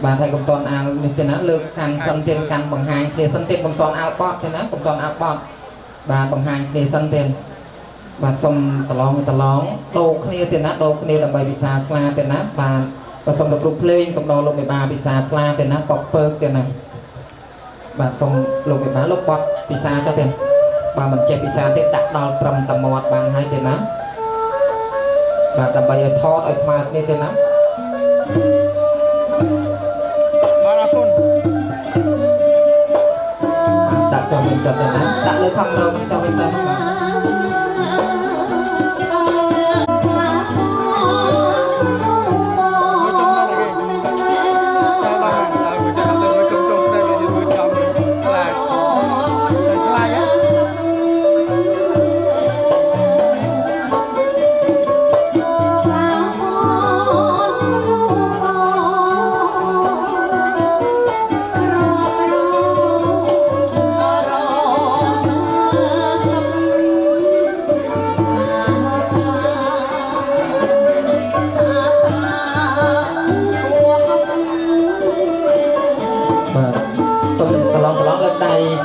bà thầy công toàn ao như thế nào lược càng sân tiền càng bằng hai thì sân tiền công toàn ao bọt thế nào công toàn ao bọt bà bằng hai thì sân tiền bà xong tờ lóng đồ kia tiền nào đồ kia là bài bị xa xa tiền nào bà xong được lục lên cộng đồ lục 13 bị xa xa tiền nào bọt phơ tiền nào bà xong lục 13 lục bọt bị xa cho tiền bà mình chạy bị xa tiếp đặt đo trầm tầm một bằng hai tiền nào bà tầm bài ở thọ ở smart như tiền nào đặt cho mình chọn tiền nào đặt lên thằng đâu cho mình đâu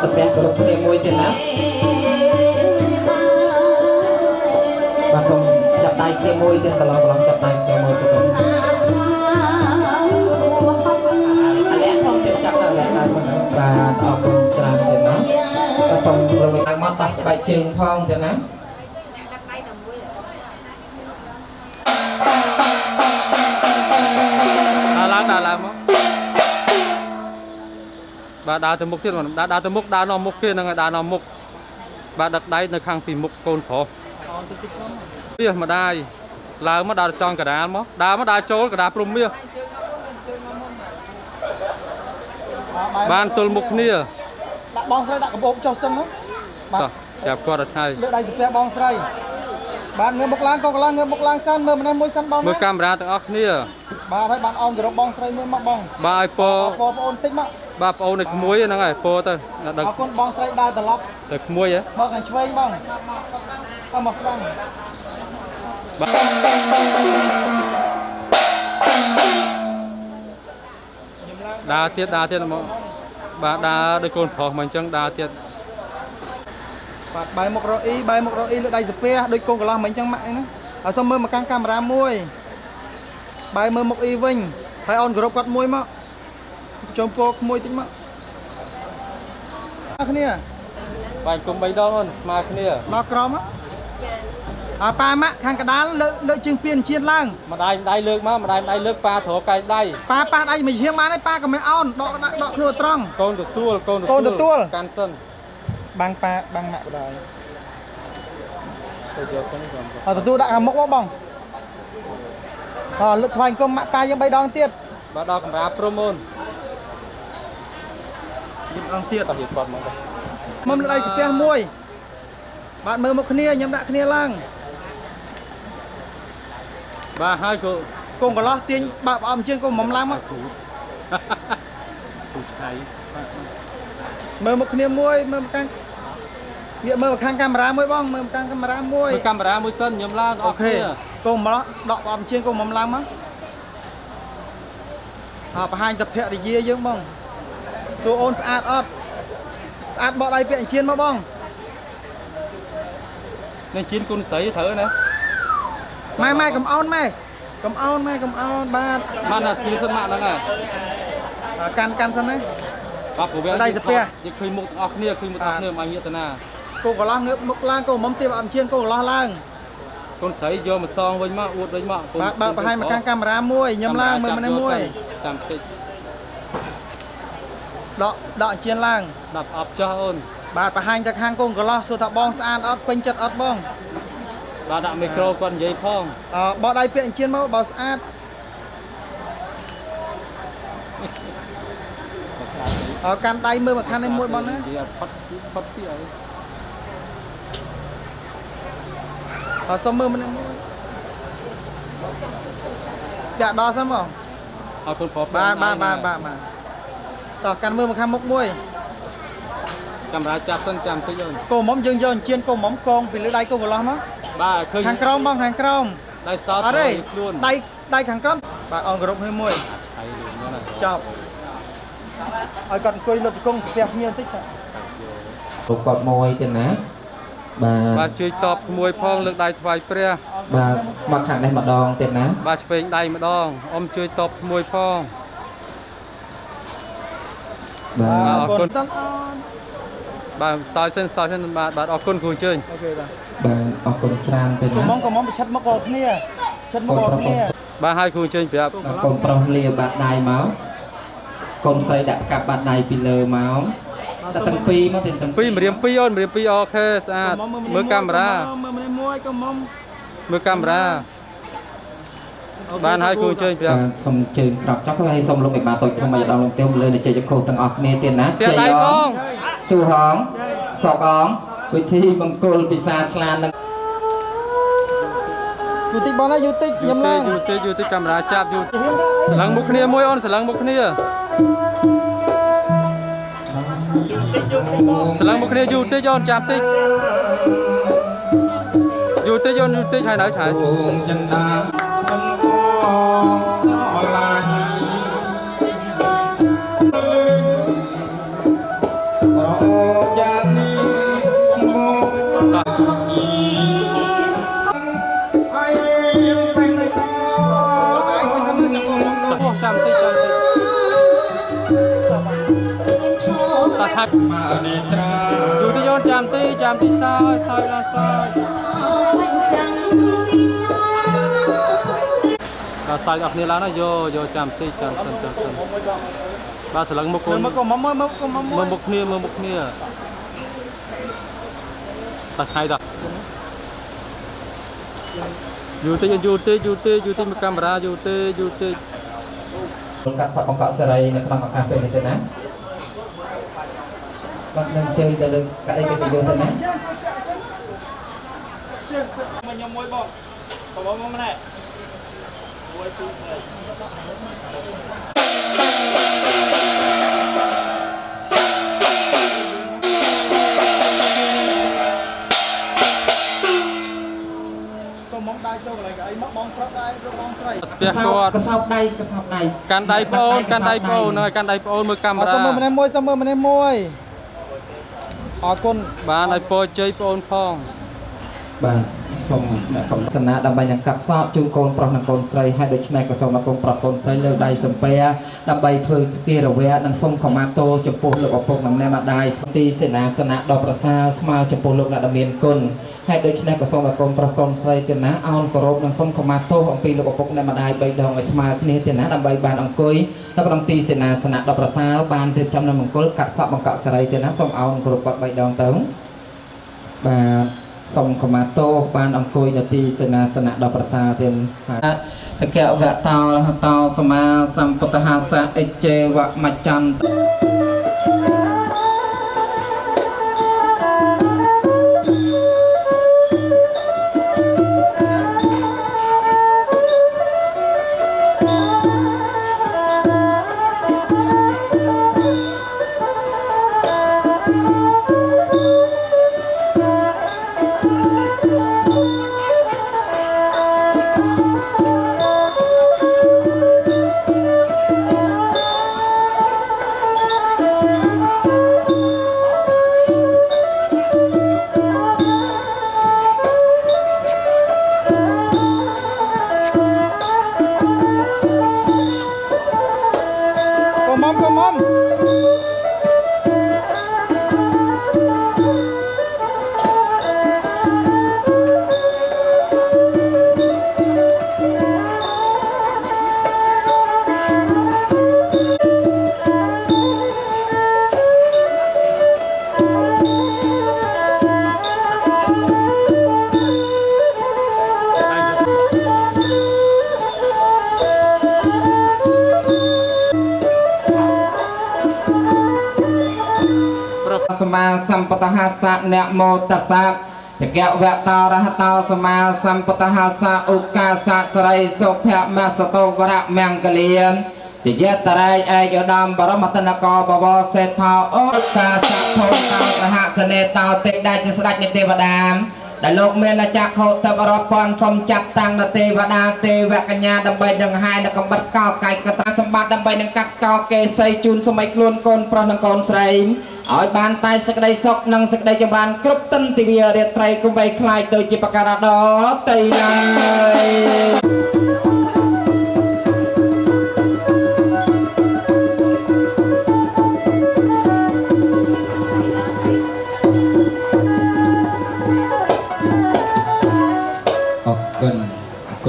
sập group này môi tiền lắm và không chặt tay kia môi tiền tolong chặt tay kia môi cho mình anh em không chịu chặt là lại và ở cùng làm tiền đó và xong rồi mình đang mất bài trường phong tiền lắm đã làm bà đá từ mục kia mà đá từ mục đá nó mục kia là đá nó mục bà đặt đáy nó khang phì mục côn phổ bia mà đai là mà đá tròn cả đá mà đá trốn cả đá prum bia ban tuần mục nia đã bong sấy đã có bộ cho sân đó đẹp qua được hay đây là bong sấy bạn người một lang con lang người một lang san mơ mình môi san bong mưa camera từ óc nia bà thấy bạn on rồi bong sấy mưa mặc bong ba iPhone ôn tích mà ba ôn này muối nó này po thôi là được con bong sấy đa từ lóc được muối á bong thành chơi bong không mặc bong đa tiết mà bà đa đôi con phò mình chẳng đa tiết bài một rồi ý đây chụp pe đôi con của mình chẳng mạnh nữa ở xong mơ mà căng camera muối bài mơ một y vinh phải on group quạt muối mà trong po muối tính mà cái này bài cùng bay đó luôn smart cái này nó crom á pa mạ khang cả đá lợi chừng tiền chiên lang mà đai lược mà đai lược pa thổ cái đai pa đây mình chiên má đấy pa còn mấy on đọ khua trăng con được tua can sân băng pa băng mạ rồi tụi tôi đã mốc bó bong lực hoành công mạ pa nhưng bay đong tiết bà đo cầm ra promon đong tiết tập hiệp còn mà mâm lại đây thì pe muôi bạn mơ một khnia nhắm đã khnia lang ba hai cô cùng có lo tiền bạn ông trên cùng mắm lắm á mơ một khnia muôi mơ một căng nghĩa mơ một khang camera muôi bong mơ một khang camera muôi sân nhầm la ok cùng mà đọ ông trên cùng mắm lắm á hai tập hệ thì dê dương bong số ôn sát bỏ đây viện chiên mà bong nên chín con sấy thở này mai cầm on ba là xí sân mạng đó này can thân đấy bác của bé đây tập pe thì khơi một ọc nia mà như thế nào cô có lang nước mốc lang cô mắm tiệm ăn chiên cô lo lang con sấy vô mà song với mà uột với mà bà hai mà căng camera muôi nhầm lang mình muôi đọ chiên lang đập ập cho ôn bà hai chắc hang cô có lo số thọ bong san ớt quanh chật ớt bong bà đã micro con giấy phong bỏ đây viện chiên máu bỏ sát can tay mưa mà khăn em muôi bong nữa xong mưa mình dạ đo xem không ba tỏ can mưa mà khăn mốc muôi camera chặt tân chạm tới rồi cô mắm dương chiên cô mắm con vì lưỡi đây cô vừa lo má ba khơi hàng crom bong đây sao ở đây đây hàng crom bà on group hơi muôi chọc ai còn cười lột công phèo nhiều tích à លោកគាត់មួយទៀតណាបាទ បាទជួយតបមួយផងលើកដៃថ្វាយព្រះ បាទមកខាងនេះម្ដងទៀតណា បាទឆ្វេងដៃម្ដងអ៊ំជួយតបមួយផង បាទ អរគុណ តាន់អន បាទសោយសិនបាទអរគុណគ្រូអញ្ជើញ អូខេបាទ បាទអរគុណច្រើនទៀត សុំ ណា មកក៏មកប្រឆិតមកអរគ្នាឆិតមកអរគ្នា បាទហើយគ្រូអញ្ជើញប្រាប់ កូនប្រុសលាបាត់ដៃមកកូនស្រីដាក់កាប់បាត់ដៃពីលើមកតែទាំងពីរមកទាំង ពីម្រាមពីអូនម្រាមពីអូខេស្អាតមើលកាមេរ៉ា មើលម្នាក់មួយក៏មក មើលកាមេរ៉ាបានហើយគ្រូអញ្ជើញប្រាប់ បាទសូមជើងក្រោកចុះហើយសូមលោកមេបាតុយខ្ញុំឲ្យដល់លោកទៀវលើនៃជ័យខុសទាំងអស់គ្នាទៀតណា ពាក់ដៃផង ស៊ូហងសកអងវិធីបង្គោលពិសាស្លាននឹង យូតិចបងណាយូតិចញ៉ាំឡើង យូតិចកាមេរ៉ាចាប់យូស្លឹងមុខគ្នាមួយអូនស្លឹងមុខគ្នាស្លឹងមុខគ្នាយូតិចអូនចាប់តិចយូតិចអូនយូតិចហើយនៅឆាយ រងចន្ទានឹងអអឡាញរកយ៉ាងនេះមកឲ្យពេញទៅ ចាំតិចតាថា មកនេះត្រា យូតិចអូនចាំតិចសើចឡាសើចដល់សើចអស់គ្នាឡើងណាយកចាំតិចចាំសិនបាទស្លឹងមុខកូន មើលក៏មកមើលក៏មក មើលមុខគ្នាតាថ្ងៃតាយូតិចមកកាមេរ៉ាយូតិច កាត់សក់បង្កក់សេរីនៅក្នុងឱកាសពេលនេះទៅណាបាទនឹងជើញទៅលើកដៃកិត្តិយសទៅណា មកខ្ញុំមួយបងក៏មកម្នាក់មួយពីរស្រីក៏មកដៃចូលកន្លែងអីមកបងប្រុសដែរបងស្រី ស្ពះគាត់ កសោបដៃកាន់ដៃប្អូនកាន់ដៃប្អូនហ្នឹងហើយកាន់ដៃប្អូនមើលកាមេរ៉ា សុំមើលម្នាក់មួយអរគុណ បានឲ្យពរជ័យប្អូនផង បាទសូមអ្នកកំណត់ណាដើម្បីនឹងកាត់សក់ជូនកូនប្រុសនិងកូនស្រីហើយដូច្នេះក៏សូមឲ្យកូនប្រុសកូនស្រីលើកដៃសំពះដើម្បីធ្វើទារវៈនិងសូមខមាទោចំពោះលោកឪពុកនិងអ្នកម្ដាយទីសេនាសនៈដ៏ប្រសើរស្មើចំពោះលោកអ្នកដែលមានគុណហើយដូច្នេះក៏សូមឲ្យកូនប្រុសកូនស្រីទៀតណាអោនគោរពនិងសូមខមាទោអំពីលោកឪពុកអ្នកម្ដាយ3ដងឲ្យស្មើគ្នាទៀតណាដើម្បីបានអង្គុយនៅក្នុងទីសេនាសនៈដ៏ប្រសើរបានរៀបចំនៅមង្គលកាត់សក់បង្កក់សេរីទៀតណាសូមអោនគោរពគាត់3ដងទៅបាទសូមខមាទោបានអង្គុយនៅទីសេនាសនៈដ៏ប្រសើរទៀតតកវៈតោតោសមាសម្ពុទ្ធហាសៈអិជេវមច្ឆន្ទ សម្មាសម្ពុទ្ធហាសៈអ្នកមោតសៈតកវៈតរហតោសម្មាសម្ពុទ្ធហាសៈឧកាសៈសរិសុភមសតោវរៈមង្គលាទយតរៃឯកឧត្តមបរមតនកបវរសេដ្ឋោឧកាសៈធោតោសហសនេតោទេដាច់ស្ដេចនៃទេវតា ដែលលោកមានអាចារ្យខោតបរាប់ពាន់សូមចាត់តាំងដល់ទេវតាទេវកញ្ញាដើម្បីនឹងហាយនៅកំបិតកោកាយកតាសម្បត្តិដើម្បីនឹងកាត់កោកេសីជូនសម័យខ្លួនកូនប្រុសនិងកូនស្រីឲ្យបានតែសេចក្តីសុខនិងសេចក្តីចម្រើនគ្រប់ទិនទិវារាត្រីកុំបីខ្លាចទៅជាបការៈដតៃឡើយ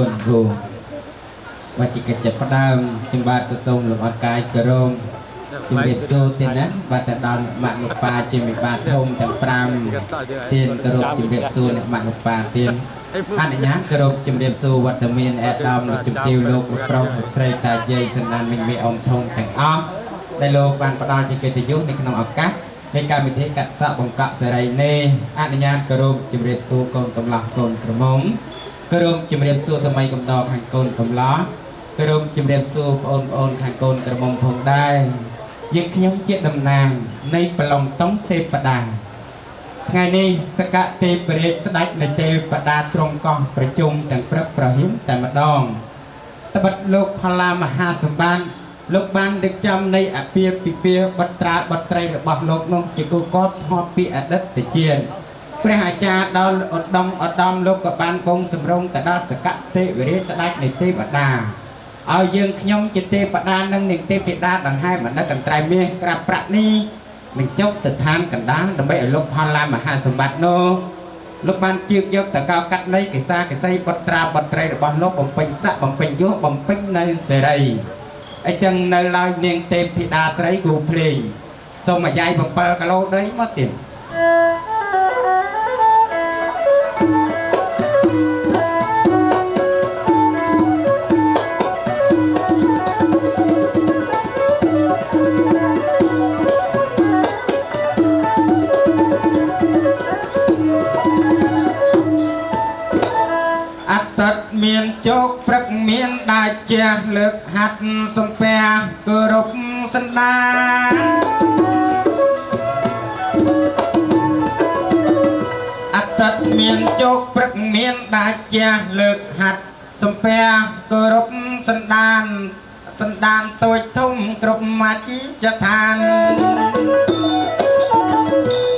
គុណគ្រូមកជាកិច្ចផ្ដើមខ្ញុំបាទក៏សូមលំអរកាយគោរពជំរាបសួរទៀតណាបាទទៅដល់ម៉ាក់លោកប៉ាជាមេបាធំទាំង5ទៀនគោរពជំរាបសួរអ្នកម៉ាក់លោកប៉ាទៀនអនុញ្ញាតគោរពជំរាបសួរវត្តមានអេដាមលោកជំទាវលោកប្រុសលោកស្រីតាយាយសណ្ដានមីងមីអ៊ំធំទាំងអស់ដែលលោកបានផ្ដល់ជាកិត្តិយសនៅក្នុងឱកាសនៃកម្មវិធីកាត់សក់បង្កក់សេរីនេះអនុញ្ញាតគោរពជំរាបសួរកូនកំឡោះកូនក្រមុំគោរពជំរាបសួរសម័យកំដរខាងកូនកំឡោះគោរពជំរាបសួរបងប្អូនខាងកូនក្រមុំផងដែរយើងខ្ញុំជាតំណាងនៃប្រឡងតុងទេពតាថ្ងៃនេះសកទេពរាជស្ដេចនៃទេពតាទ្រង់កោះប្រជុំទាំងព្រឹកប្រហិមតែម្ដងត្បិតលោកផល្លាមហាសម្បានលោកបានដឹកចំនៃអពាហ៍ពិពាហ៍បត្រាបត្រីរបស់លោកនោះជាគូកតហោពីអតីតជាតិព្រះអាចារ្យដល់ឧត្តមលោកក៏បានបងសម្រងទៅដល់សកទេវរាជស្ដេចនៃទេវតាឲ្យយើងខ្ញុំជាទេវតានិងនាងទេពធីតាដង្ហែបណ្ឌិតកន្ត្រៃមាសក្រាបប្រាក់នេះនឹងចុះទៅឋានកណ្ដាលដើម្បីឲ្យលោកផល្លាមហាសម្បត្តិនោះលោកបានជឿយកតកោកាត់នៃកិសាកិសីបត្រាបត្រីរបស់លោកបំពេញស័កបំពេញយសបំពេញនៅសេរីអញ្ចឹងនៅឡើយនាងទេពធីតាស្រីគ្រូភ្លេងសូមអាយ៉ៃ7គីឡូដីមកទៀតមានជោគព្រឹកមានដាច់ជះលើកហាត់សំពះគោរពសន្តាអត្តមានជោគព្រឹកមានដាច់ជះលើកហាត់សំពះគោរពសន្តានតូចធំគ្រប់មជ្ឈដ្ឋាន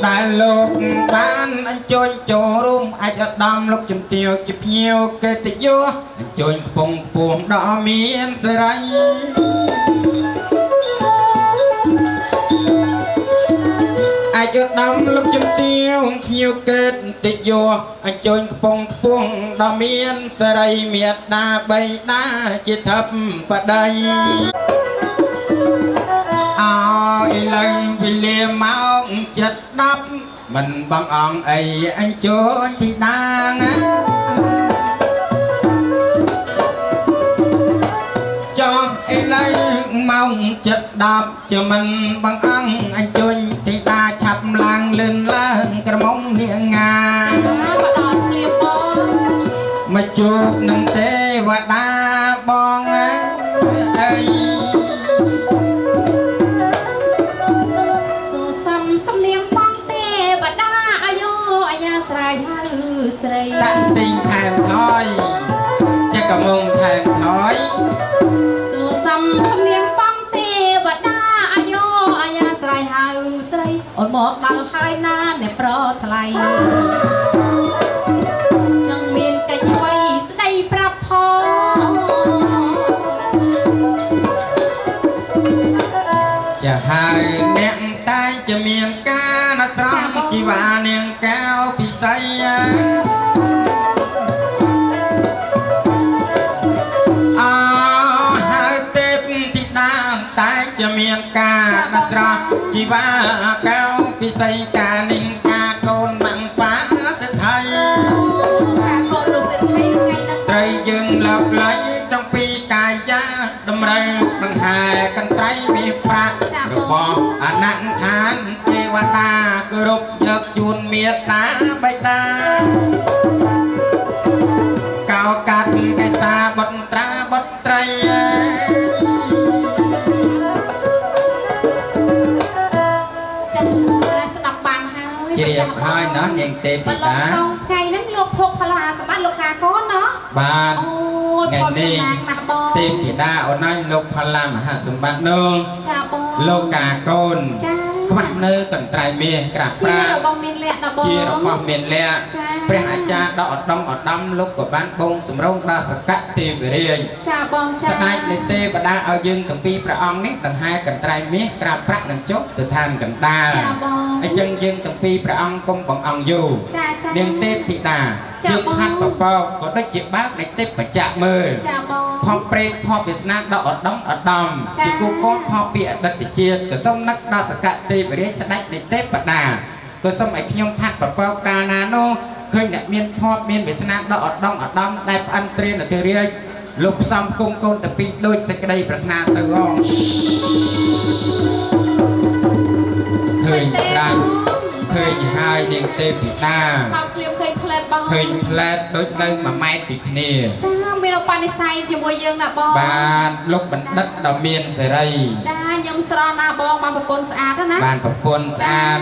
ដែលលោកបានអញ្ជើញចូលរួមអាចឧត្តមលោកជំទាវជាភ្ញៀវកិត្តិយសអញ្ជើញកំពុងពោះដ៏មានសេរីអាចឧត្តមលោកជំទាវភ្ញៀវកិត្តិយសអញ្ជើញកំពុងពោះដ៏មានសេរីមេត្តាបៃតាជាធិបតីអើឥឡូវវេលាម៉ោង7:10មិនបងអង្គអីអញ្ជើញទីដាងចោះឥឡូវម៉ោង7:10ជាមិនបងអង្គអញ្ជើញទីដាឆាប់ឡើងលឿនឡើងក្រមុំនាងងាមកដល់ភ្លាមបងមកជួបនឹងទេវតាបងអីស្រីតាក់ទីងថែមថយជាកំងថែមថយសួសំសំនៀងបងទេវតាអាយុអាយ៉ាស្រ័យហៅស្រីអូនមកដល់ហើយណាអ្នកប្រថ្លៃចង់មានកិច្ចអ្វីស្ដីប្រាប់ផងចាហើយអ្នកតែจะមានការណាត់ស្រង់ជីវានាងកៅពិសីจะមានការណាត់ស្រង់ជីវាកៅពិសីកានាងការកូនម៉ាំងប៉ាសិទ្ធិការកូនលោកសិទ្ធិថ្ងៃហ្នឹងត្រីយើងលើកលៃចង់ពីកាយាតម្រូវបង្ហាកន្ត្រៃមាសប្រាក់របស់អនន្តឋានទេវតាគោរពយកជូនមេត្តាបៃតាកោកាត់កេសាបុត្រាបុត្រីជ្រាបហើយណានាងទេពធីតាថ្ងៃហ្នឹង សម្បត្តិលោកកាកូនណោះ បាទ អូយ ថ្ងៃ បង នេះ សំណាងណាស់បង ទេពធីតាអូនឯងលោកផល្លាមហាសម្បត្តិនោះ ចាបង លោកកាកូន ចា ខ្វះនៅកន្ត្រៃមាសក្រាស់ ជា ប្រា របស់មានលក្ខណៈបង ជារបស់មានលក្ខ ចា ព្រះអាចារ្យដកឧត្តមឧត្តមលោកក៏បានបងសម្រងដល់សកទេវរាជ ចាបងចា ស្ដេចនៃទេវតាឲ្យយើងទាំងពីរព្រះអង្គនេះដង្ហែកន្ត្រៃមាសក្រាបប្រាក់នឹងចុះទៅឋានកណ្ដាល ចាបង អញ្ចឹងយើងទាំងពីរព្រះអង្គគុំបងអង្គយូ ចាចា នាងទេពធីតា ចា យើង បង ហាត់បបោក៏ដូចជាបាបនៃទេពបច្ចៈមើល ចាបង ផបព្រេតផបវាសនាដល់ឧត្តមឧត្តម ចា ជាគូកូនផបពីអតីតជាតិក៏សូមនឹកដល់សកទេវរាជស្ដេចនៃទេពតាក៏សូមឲ្យខ្ញុំហាត់បបោកាលណានោះឃើញអ្នកមានផបមានវាសនាដល់ឧត្តមឧត្តមដែលផ្អិនត្រៀនទៅរាជលោកផ្សំគុំកូនតាពីដូចសេចក្តីប្រាថ្នាទៅអងឃើញស្ដេចឃើញហើយនាងទេពធីតា មកភ្លាមឃើញផ្លែតបង ឃើញផ្លែតដូចនៅ1ម៉ែត្រពីគ្នា ចាមានឧបនិស្ស័យជាមួយយើងណាបង បានលោកបណ្ឌិតដ៏មានសេរី ចាខ្ញុំស្រន់ណាបងបានប្រពន្ធស្អាតណា បានប្រពន្ធស្អាត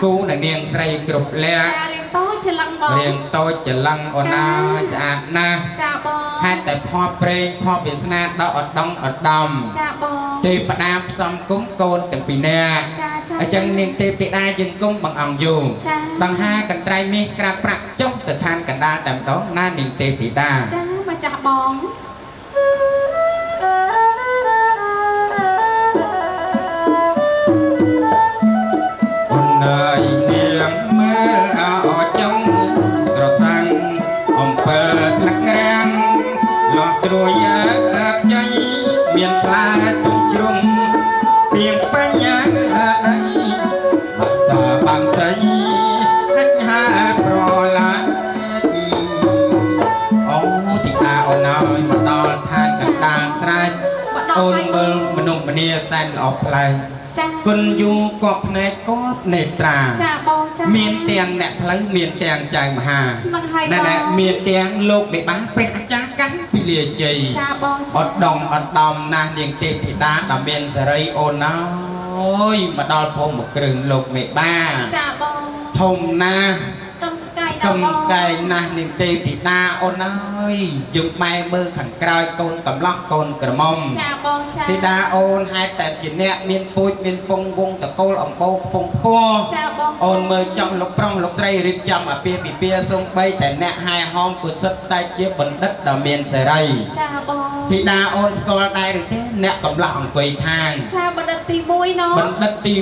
គូនឹងនាងស្រីគ្រប់លក្ខ ចារៀងតូចច្រឡឹងបង រៀងតូចច្រឡឹងអូនអើយស្អាតណាស់ ចាបង ហេតុតែផបព្រេងផបវាសនាដល់ឧត្តមឧត្តម ចាបង ទេពតាផ្សំគុំកូនទាំងពីរនាក់ ចាចា អញ្ចឹងនាងទេពធីតាយើងគុំបងអង្គយូ ចា ដង្ហាកន្ត្រៃមាសក្រាបប្រាក់ចុះទៅឋានកណ្ដាលតែម្ដងណានាងទេពធីតា ចាមកចាស់បង អូនអើយនាងមើលអោចង់ក្រសាំងអំពើស្លឹករាំងលោះត្រួយខ្ញីមានផ្លែទុំជ្រុំពីងបញ្ញាដីបាក់សាបាំងសៃហិចហាប្រឡាយអូទីតាអូនអើយមកដល់ឋានកណ្ដាលស្រេចអូនមើលមនុស្សម្នាសែនល្អប្លែក ចា គុណយូកប់ភ្នែកកប់នេត្រា ចាបងចា មានទាំងអ្នកផ្លូវមានទាំងចៅមហា នឹងហើយ ណែ បង ណែមានទាំងលោកមេបានព្រះអាចារ្យកាន់ពីលាជ័យ ចាបង អត់ដំអត់ដំណាស់នាងទេពធីតាដ៏មានសេរីអូនអើយមកដល់ភូមិមកគ្រឿងលោកមេបា ចាបង ធំណាស់ ស្គមស្កាយ ស្គមស្កែងណាស់នាងទេពធីតាអូនអើយយើងបែរមើលខាងក្រោយកូនកំឡោះកូនក្រមុំ ចាបងចា ធីតាអូនហេតុតែជាអ្នកមានពូជមានពងវងតកូលអំបោខ្ពង់ខ្ពស់ ចាបង អូនមើលចង់លោកប្រុសលោកស្រីរៀបចំអាពាហ៍ពិពាហ៍សូម្បីតែអ្នកហែហោមគឺសិតតែជាបណ្ឌិតដ៏មានសេរី ចាបង ធីតាអូនស្គាល់ដែរឬទេអ្នកកំឡោះអង្គុយខាង ចាបណ្ឌិតទី1ណោះ បណ្ឌិតទី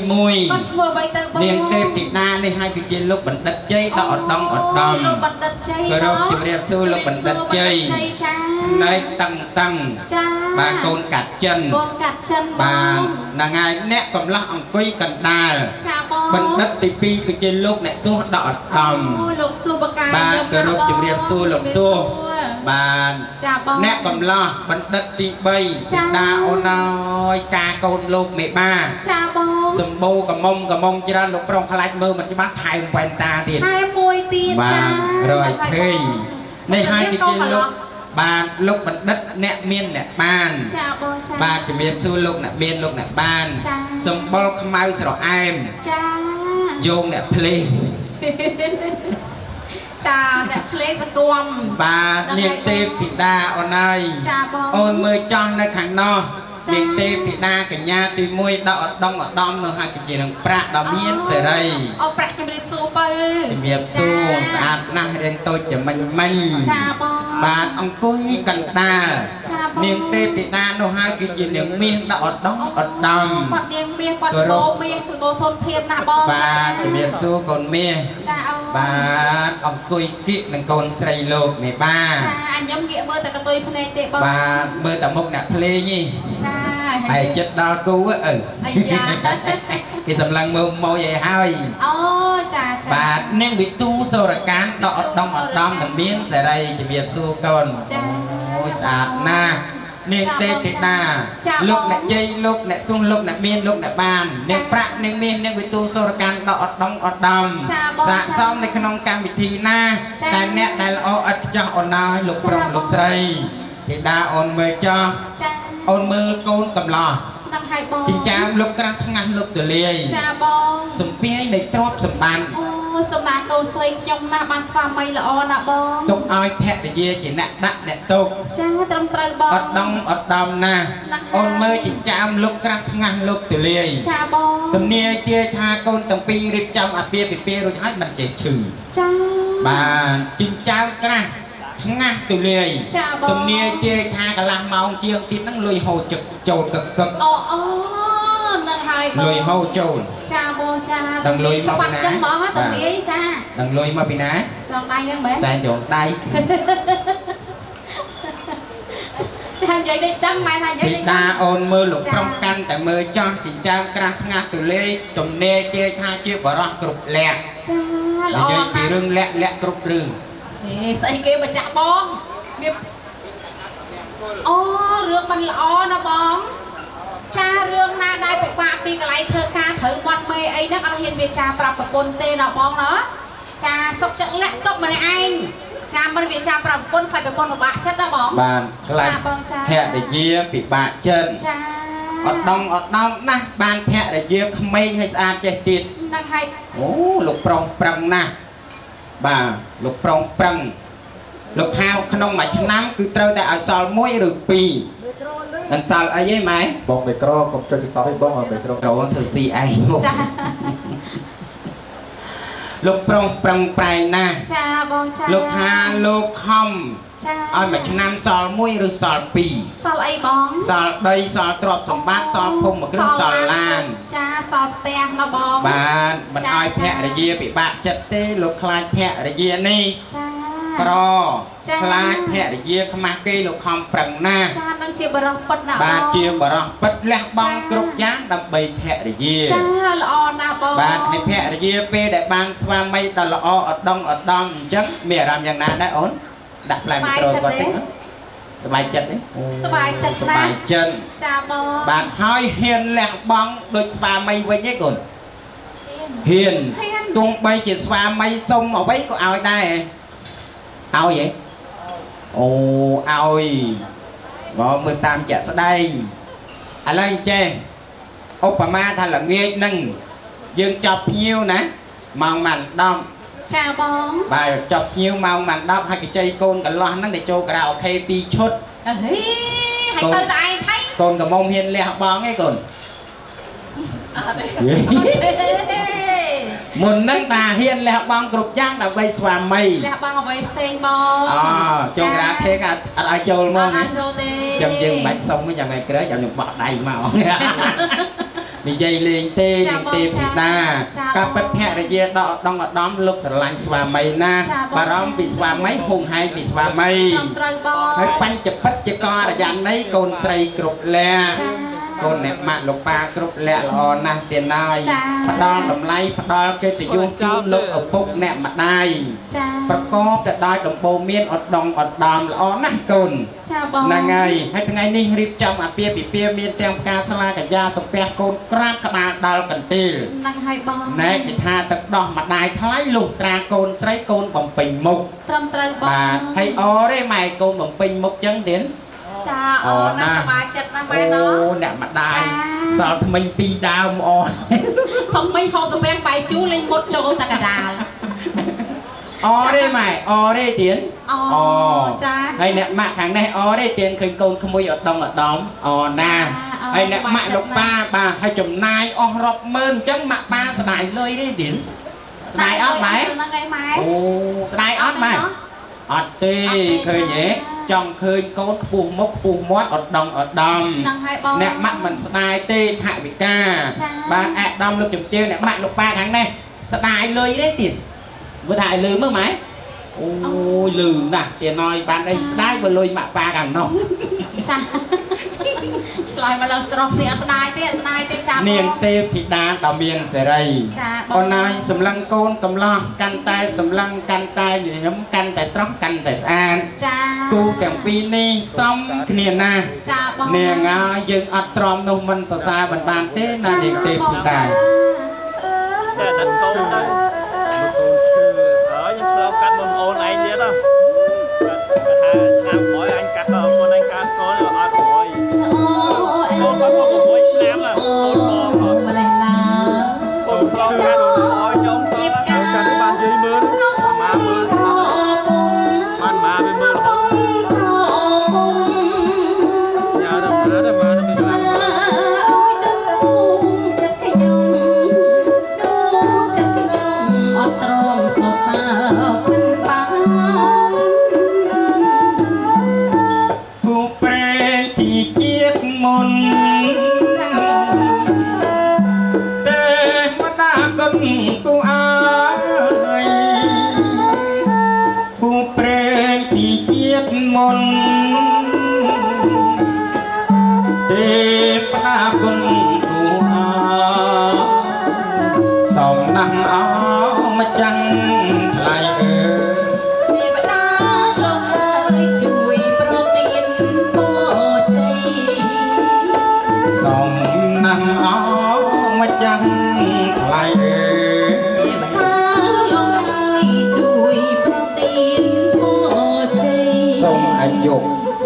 គាត់ឈ្មោះអ្វីទៅបង 1នាងទេពធីតានេះហើយគឺជាលោកបណ្ឌិតជ័យដ៏ឧត្តមឧត្តម លោកបណ្ឌិតជ័យ គោរពជម្រាបសួរលោកបណ្ឌិតជ័យ ចា ផ្នែកតឹងតឹង ចា បាទកូនកាត់ចិន កូនកាត់ចិនប បាទ ង ហ្នឹងហើយអ្នកកំឡោះអង្គុយកណ្ដាល ចាបង បណ្ឌិតទី2គឺជាលោកអ្នកសួរដ៏ឧត្តម អូលោកសួរបកាយ បាទគោរពជម្រាបសួរលោកសួរបាទ ចាបង អ្នកកំឡោះបណ្ឌិតទី3 ចា ធីតាអូនអើយការកូនលោកមេបា ចាបង សម្បូរកមុំច្រើនលោកប្រុសខ្លាចមើលមិនច្បាស់ថែមវ៉ែនតាទៀត ថែមួយទៀត បា ចា ទរយឃើញនេះហើយគឺជាលោកបាទលោកបណ្ឌិតអ្នកមានអ្នកបាន ចាបងចា បាទជំរាបសួរលោកអ្នកមានលោកអ្នកបាន ចា សម្បុរខ្មៅស្រអែម ចា យោងអ្នកភ្លេង ចាអ្នកភ្លេងសង្គម បាទនាងទេពធីតាអូនអើយ ចាបង អូនមើលចោះនៅខាងនោះ ចា៎ នាងទេពធីតាកញ្ញាទី1ដល់ឧត្តមឧត្តមនៅហើយគឺជានឹងប្រាក់ដ៏មានសេរី អូប្រាក់ជំរាបសួរបើ ជំរាបសួរស្អាតណាស់រៀងតូចចំណេញមិញ ចាបង បាទអង្គុយកណ្ដាល ចាបង នាងទេពធីតានោះហើយគឺជានាងមាសដល់ឧត្តមឧត្តម គាត់នាងមាសគាត់ស្បោមាសស្បោធនធានណាបង បាទជំរាបសួរកូនមាស ចាអូ បាទអង្គុយគៀកនឹងកូនស្រីលោកមេបា ចាអញខ្ញុំងាកមើលតែកតុយភ្នែកទេបង បាទមើលតែមុខអ្នកភ្លេងនេះ ចា ហើយចិត្តដល់គូអើ អាយ៉ា គេសម្លឹងមើលម៉ួយឲ្យហើយ អូចាចា បាទនាងវិទូសូរកានដល់ឧត្តមឧត្តមនឹងមានសេរីជំរាបសួរកូន ចា អូយស្អាតណាស់នាងទេពធីតា ចា លោកអ្នកជ័យលោកអ្នកសួងលោកអ្នកមានលោកអ្នកបាននាងប្រាក់នាងមាសនាងវិទូសូរកានដល់ឧត្តមឧត្តម ចាបង សាកសមនៅក្នុងកម្មវិធីណា ចា តែអ្នកដែលល្អឥតខ្ចោះអូនណាយលោកប្រុសលោកស្រីធីតាអូនមើលចោះ ចា អូនមើលកូនកំឡោះ នឹងហើយបង ចិញ្ចាមលោកក្រាស់ថ្ងាស់លោកទលាយ ចាបង សំពាយនៃទ្រព្យសម្បត្តិ អូ សំណាងកូនស្រីខ្ញុំណាបានស្វាមីល្អណាបង ទុកឲ្យភរិយាជាអ្នកដាក់អ្នកទុក ចាត្រឹមត្រូវបង អត់ដងអត់ដំណាអូនមើលចិញ្ចើមលោកក្រាស់ថ្ងាស់លោកទលាយ ចាបង ទំនាយទាយថាកូនទាំងពីររៀបចំអាពាហ៍ពិពាហ៍រួចហើយមិនចេះឈឺ ចា បានចិញ្ចើមក្រាស់ថ្ងាស់ទលាយ ចាបង ទំនាយទាយថាកន្លះម៉ោងជាងទៀតហ្នឹងលុយហូរទឹកចូលកឹកកឹក អូអូនឹងហើយបង លុយហូរចូល ចាបងចា ដឹងលុយមកពីណា ចឹងបងហ៎តាមីចា ដឹងលុយមកពីណា ចងដៃហ្នឹងមែន សែនចងដៃ ថានិយាយនេះដឹងមែនថានិយាយ ពី នេះ តាអូនមើលលោកប្រុសកាន់តែមើលចោះចិញ្ចើមក្រាស់ថ្ងាស់ទលាយទំនាយទាយថាជាបរោះគ្រប់លក្ខ ចា និ ល្អ យាយពី ណាស់ រឿងលាក់លាក់គ្រប់រឿង នេះស្អីគេមកចាក់បងវាអូរឿងมันល្អណាបងចារឿងណាដែលពិបាកពីកន្លែងធ្វើការត្រូវមាត់មេអីហ្នឹងអត់ហ៊ានវាចាប្រាប់ប្រពន្ធទេណាបងណាចាសុកចិត្តលាក់ទុកម្នាក់ឯងចាមិនវាចាប្រាប់ប្រពន្ធខ្លាចប្រពន្ធពិបាកចិត្តណាបង បានខ្លាច បងចា ភរិយាពិបាកចិត្ត ចា អត់ដងអត់ដំណាស់បានភរិយាក្មេងឲ្យស្អាតចេះទៀត ហ្នឹងហើយ អូលោកប្រុសប្រឹងណាស់បាទលោកប្រុសប្រឹងលោកថាក្នុងមួយឆ្នាំគឺត្រូវតែឲ្យសល់1ឬ2នឹងសល់អីហីម៉ែ បងមីក្រូកុំចុចសោះឲ្យបងមីក្រូ ចូលធ្វើស៊ីឯងមក ចា លោកប្រុសប្រឹងប្រែងណាស់ ចាបងចា លោកថាលោកខំ ចា ឲ្យមួយឆ្នាំសល់1ឬសល់2 សល់អីបង សល់ដីសល់ទ្រព្យសម្បត្តិសល់ភូមិគ្រឹះសល់ឡាន ចាសល់ផ្ទះណាបង បានមិនឲ្យភរិយាពិបាកចិត្តទេលោកខ្លាចភរិយានេះ ចា ក្រខ្លាចភរិយាខ្មាស់គេលោកខំប្រឹងណាស់ ចានឹងជាបរិសុទ្ធពិតណាបង បាទជាបរោះពិតលះបង់គ្រប់យ៉ាងដើម្បីភរិយា ចាល្អណាស់បង បាទឲ្យភរិយាពេលដែលបានស្វាមីដ៏ល្អអត់ដងអត់ដំអញ្ចឹងមានអារម្មណ៍យ៉ាងណាដែរអូនដាក់ផ្លែមីក្រូគាត់តិចសบายចិត្តទេ សប្បាយចិត្ត ស ណា บา ស់ យចិត្ត ចាបង បាទហើយហ៊ានលះបង់ដូចស្វាមីវិញឯងកូនហ៊ានទោះបីជាស្វាមីសុំអ្វីក៏ឲ្យដែរឲ្យហ៎អូឲ្យបងមើលតាមជាក់ស្ដែងឥឡូវអញ្ចេះឧបមាថាល្ងាចហ្នឹងយើងចាប់ភ្ញៀវណាម៉ោងបាន10 ចាបង បាទចាប់ភ្ញៀវម៉ោងបាន10ហើយកញ្ចៃកូនកន្លោះហ្នឹងទៅចូលការ៉ាអូខេ2ឈុត អីហើយទៅតែឯងថៃ កូនកំមុំហ៊ានលះបង់ឯងកូន អត់ទេ មុនហ្នឹងតាហ៊ានលះបង់គ្រប់យ៉ាងដើម្បីស្វាមី លះបង់អ្វីផ្សេងបង អូចូលការ៉ាខេកអត់ឲ្យចូលមក អត់ចូលទេ ចាំយើងមិនបាច់សុំទេយ៉ាងម៉េចក្រោយចាំខ្ញុំបោះដៃមក និយាយលេងទេទេពីតាការពិតភរិយាដកដងឧត្តមលោកស្រឡាញ់ស្វាមីណាបារម្ភពីស្វាមីហួងហែងពីស្វាមី ត្រឹមត្រូវបង ហើយបញ្ចពិតជាកអរយ៉ាងណីកូនស្រីគ្រប់លះ ចា កូនអ្នកម៉ាក់លោកប៉ាគ្រប់លក្ខល្អណាស់ទៀតហើយផ្ដល់តម្លៃផ្ដល់កិត្តិយសជូនលោកឪពុកអ្នកម្ដាយ ចា ប្រកបទៅដោយដំបូន្មានអត់ដងអត់ដំល្អណាស់កូន ចាបង ហ្នឹងហើយហើយថ្ងៃនេះរៀបចំអាពាហ៍ពិពាហ៍មានទាំងផ្កាស្លាកញ្ញាសំពះកូនក្រាបក្បាលដល់កន្ទេល ហ្នឹងហើយបង ណែគេថាទឹកដោះម្ដាយថ្លៃលុះត្រាកូនស្រីកូនបំពេញមុខ ត្រឹមត្រូវបង បាទហើយអរទេម៉ែកូនបំពេញមុខចឹងទៀត ចាអូណាស់សប្បាយចិត្តណាស់ម៉ែណោះ អ្នកម្ដាយសល់ថ្មិញ2ដើមអរ ធំមិញហូបទៅពេលបាយជូរលេងមុតចូលតែកដាល អរទេម៉ែអរទេទៀត អូចា ហើយអ្នកម៉ាក់ខាងនេះអរទេទៀតឃើញកូនក្មួយអត់ដងអត់ដំអរណាស់ហើយអ្នកម៉ាក់លោកប៉ាបាទហើយចំណាយអស់រាប់ម៉ឺនអញ្ចឹងម៉ាក់ប៉ាស្ដាយលុយទេទៀតស្ដាយអត់ម៉ែ ហ្នឹងហើយម៉ែ អូស្ដាយអត់ម៉ែអត់ទេឃើញទេចង់ឃើញកូនខ្ពស់មុខខ្ពស់មាត់អត់ដងអត់ដំ ហ្នឹងហើយបង អ្នកម៉ាក់មិនស្ដាយទេថវិកាបាទអាដាមលោកជំទាវអ្នកម៉ាក់លោកប៉ាខាងនេះស្ដាយលុយទេទៀតមើលថាឲ្យលឺមើលម៉ែអូយលឺណាស់ទៀតណយបានអីស្ដាយបើលុយម៉ាក់ប៉ាខាងនោះ ចាឆ្លើយមកឡើងស្រស់គ្នាអត់ស្ដាយទេអត់ស្ដាយទេចាបង នាងទេពធីតាដ៏មានសេរី ចាបង អូនហើយសម្លឹងកូនកំឡោះកាន់តែសម្លឹងកាន់តែញញឹមកាន់តែស្រស់កាន់តែស្អាត ចា គូទាំងពីរនេះសមគ្នាណាស់ ចាបង នាងហើយយើងអត់ទ្រាំនោះមិនសរសើរមិនបានទេណានាងទេពធីតា តែដាក់កូនទៅហើយខ្ញុំឆ្លងកាត់បងប្អូនឯងទៀតណាថាឆ្នាំក្រោយអញកាត់ដល់បងឯងកាត់កូនអត់ក្រោយ អូ កូនគាត់6ឆ្នាំណាកូនបង ម្លេះណា កូនឆ្លងកាត់ក្រោយខ្ញុំ ជីបកា កាត់បាន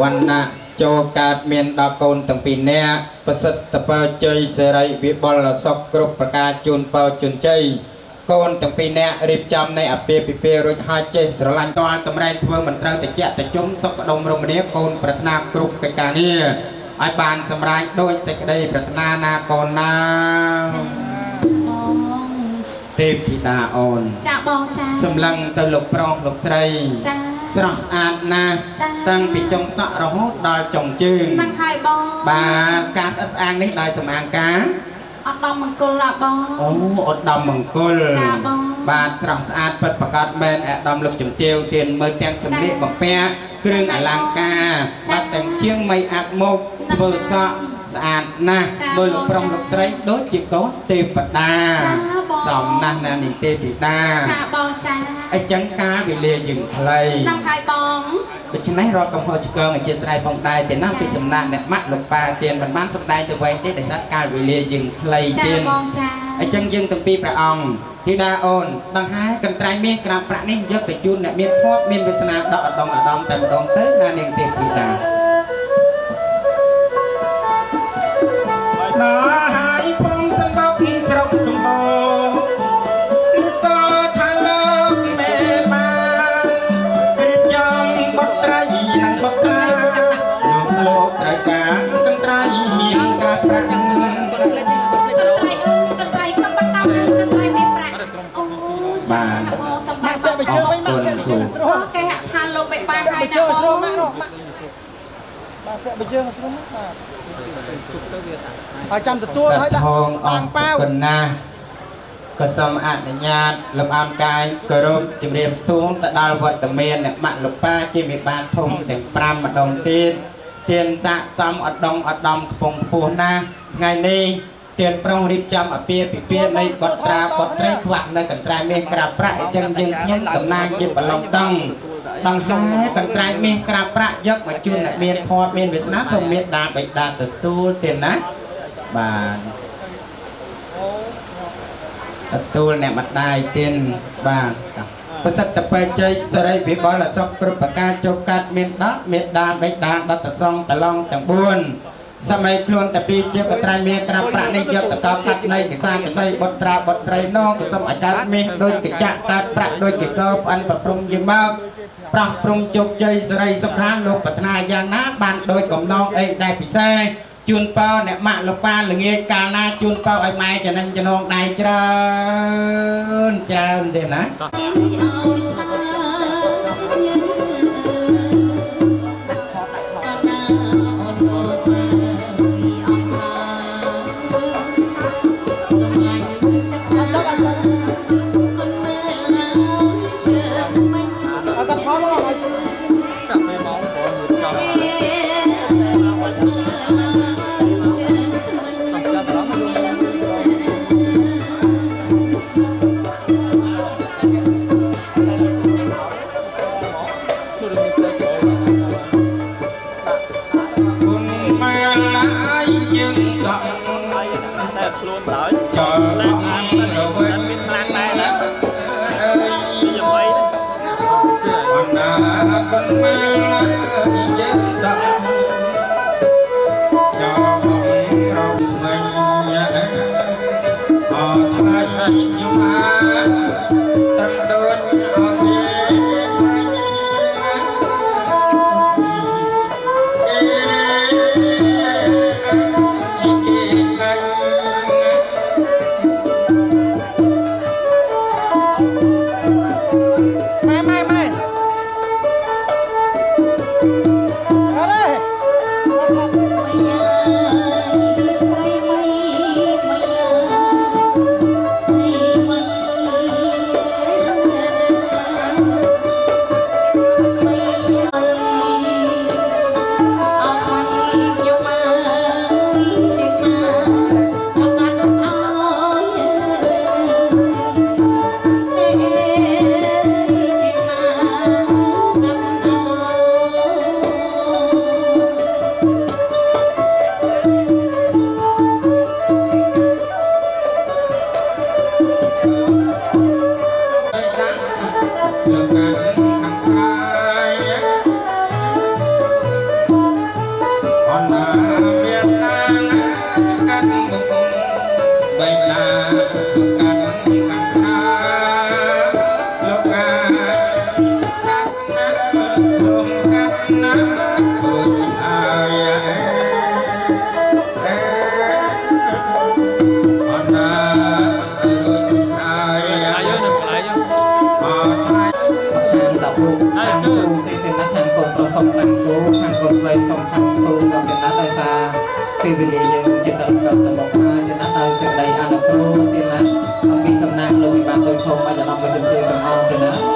វណ្ណៈចូលកើតមានដល់កូនទាំងពីរនាក់ប្រសិទ្ធពរជ័យសេរីវិបុលសុខគ្រប់ប្រការជូនពរជូនជ័យកូនទាំងពីរនាក់រៀបចំនៃអាពាហ៍ពិពាហ៍រួចហើយចេះស្រឡាញ់តលតម្រែងធ្វើមិនត្រូវតិចតិចុំសុខដុមរមនាកូនប្រាថ្នាគ្រប់កិច្ចការងារឲ្យបានសម្រេចដោយសេចក្តីប្រាថ្នាណាកូនណាទេពធីតាអូនចាបងចាសម្លឹងទៅលោកប្រុសលោកស្រីចាស្រស់ស្អាតណាស់តាំងពីចុងសក់រហូតដល់ចុងជើងហ្នឹងហើយបងបាទការស្អិតស្អាងនេះដោយសម្អាងការអត់ដំមង្គលបងអូអត់ដំមង្គលចាបងបាទស្រស់ស្អាតពិតប្រាកដមែនអាដាមលោកជំទាវទៀនមើលទាំងសម្លៀកបំពាក់គ្រឿងអលង្ការបាទទាំងជាងមីអាត់មុខធ្វើសក់ស្អាតណាស់ដោយលោកប្រុសលោកស្រីដូចជាកូនទេវតាសំណាស់ណានីទេពធីតាចាបងចាអញ្ចឹងការវេលាយើងខ្លីហ្នឹងហើយបងដូច្នេះរកកំហុសឆ្គងអធិស្ឋានផងដែរទេណាពីចំណាក់អ្នកម៉ាក់លោកប៉ាទៀនមិនបានសម្ដែងទៅវិញទេដោយសារការវេលាយើងខ្លីទៀនចាបងចាអញ្ចឹងយើងទាំងពីរព្រះអង្គធីតាអូនដង្ហែកន្ត្រៃមាសក្រាបប្រាក់នេះយកទៅជូនអ្នកមានភ័ព្វមានវាសនាដកឧត្តមតែម្ដងទៅណានាងទេពធីតាដល់ហើយព្រមសម្បុកស្រុកសម្បូរលិសថាលោកមេបានរៀបចំបុត្រីនិងបុត្រាលោកត្រូវការកន្ត្រៃមាសក្រាបប្រាក់កន្ត្រៃកន្ត្រៃកំបតំកន្ត្រៃមានប្រាក់អូចាបងសម្រាប់ទៅជើងមិនមកទៅជើងអូគេហៅថាលោកមេបានហើយណាបងបាទពាក់បើជើងស្រុំបាទហើយចាំទទួលហើយដាក់អង្គប៉ាវកណាក៏សូមអនុញ្ញាតលំអរកាយគោរពជំរាបសួរទៅដល់វត្តមានអ្នកម៉ាក់លោកប៉ាជាមេបានធំទាំង5ម្ដងទៀតទៀនសាកសមអដងអដំខ្ពង់ខ្ពស់ណាស់ថ្ងៃនេះទៀនប្រុងរៀបចំអាពាហ៍ពិពាហ៍នៃបុត្រាបុត្រីខ្វាក់នៅកន្ត្រៃមាសក្រាបប្រាក់អញ្ចឹងយើងខ្ញុំតំណាងជាបឡុងតង់ដង្ហែកន្ត្រៃមាសក្រាបប្រាក់យកមកជូនអ្នកមានភ័ព្វមានវាសនាសូមមេត្តាបិតាទទួលទៀតណាបាទទទួលអ្នកម្ដាយទៀតបាទប្រសិទ្ធពរជ័យសិរីវិបុលសុខគ្រប់ប្រការចូលកាត់មានដកមេត្តាបិតាដតសងតឡងទាំង4សម័យខ្លួនតែពីជាកត្រៃមាសក្រាបប្រាក់នេះយកទៅកោកាត់នៃកសាកសីបុត្រាបុត្រីនោះក៏សូមអាចារ្យមាសដូចកញ្ចក់កាត់ប្រាក់ដូចជាកោផ្អិនប្រព្រំយើងមកប្រោះព្រំជោគជ័យសិរីសុខាលោកប្រាថ្នាយ៉ាងណាបានដោយកំណងអីដែលពិសេសជូនពរអ្នកម៉ាក់លោកប៉ាល្ងាចកាលណាជូនពរឲ្យម៉ែចំណេញចំណងដៃច្រើនទេណា ពេលវេលាយើងចិត្តទៅទៅមកហើយចំណាស់ដោយសេចក្តីអនុគ្រោះទៀតណាអំពីសំណាក់លោកវិបានទុយធំឲ្យដល់មកជំរឿនទាំងអស់ទៀតណា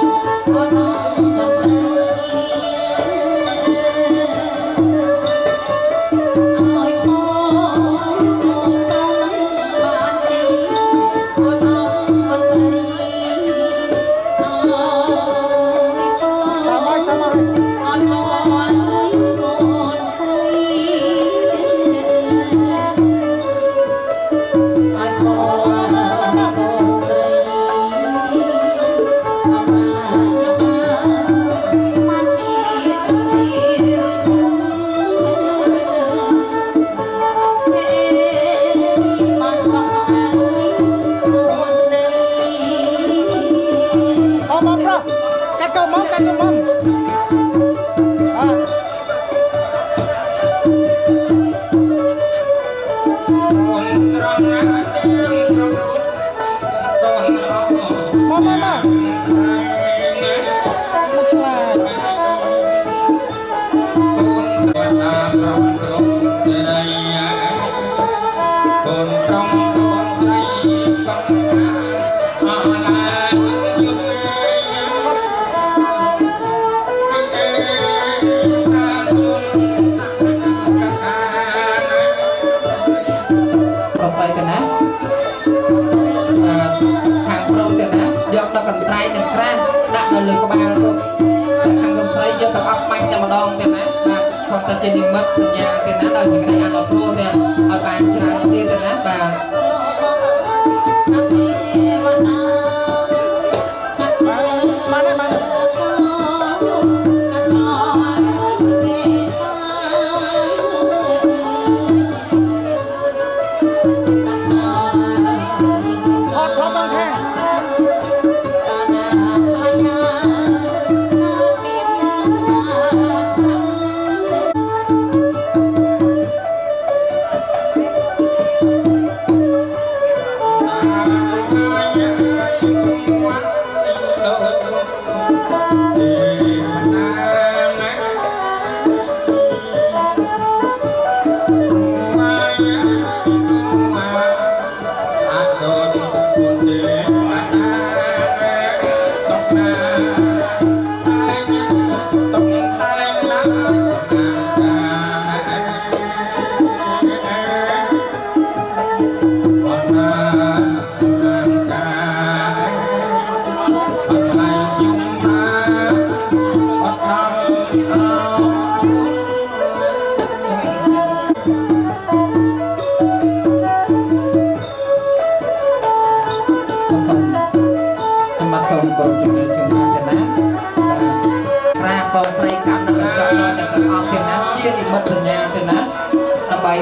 ជានិមិត្តសញ្ញាទៀតណាដោយសេចក្តីអនុគ្រោះទៀតឲ្យបានច្រើនទៀតណាបាទ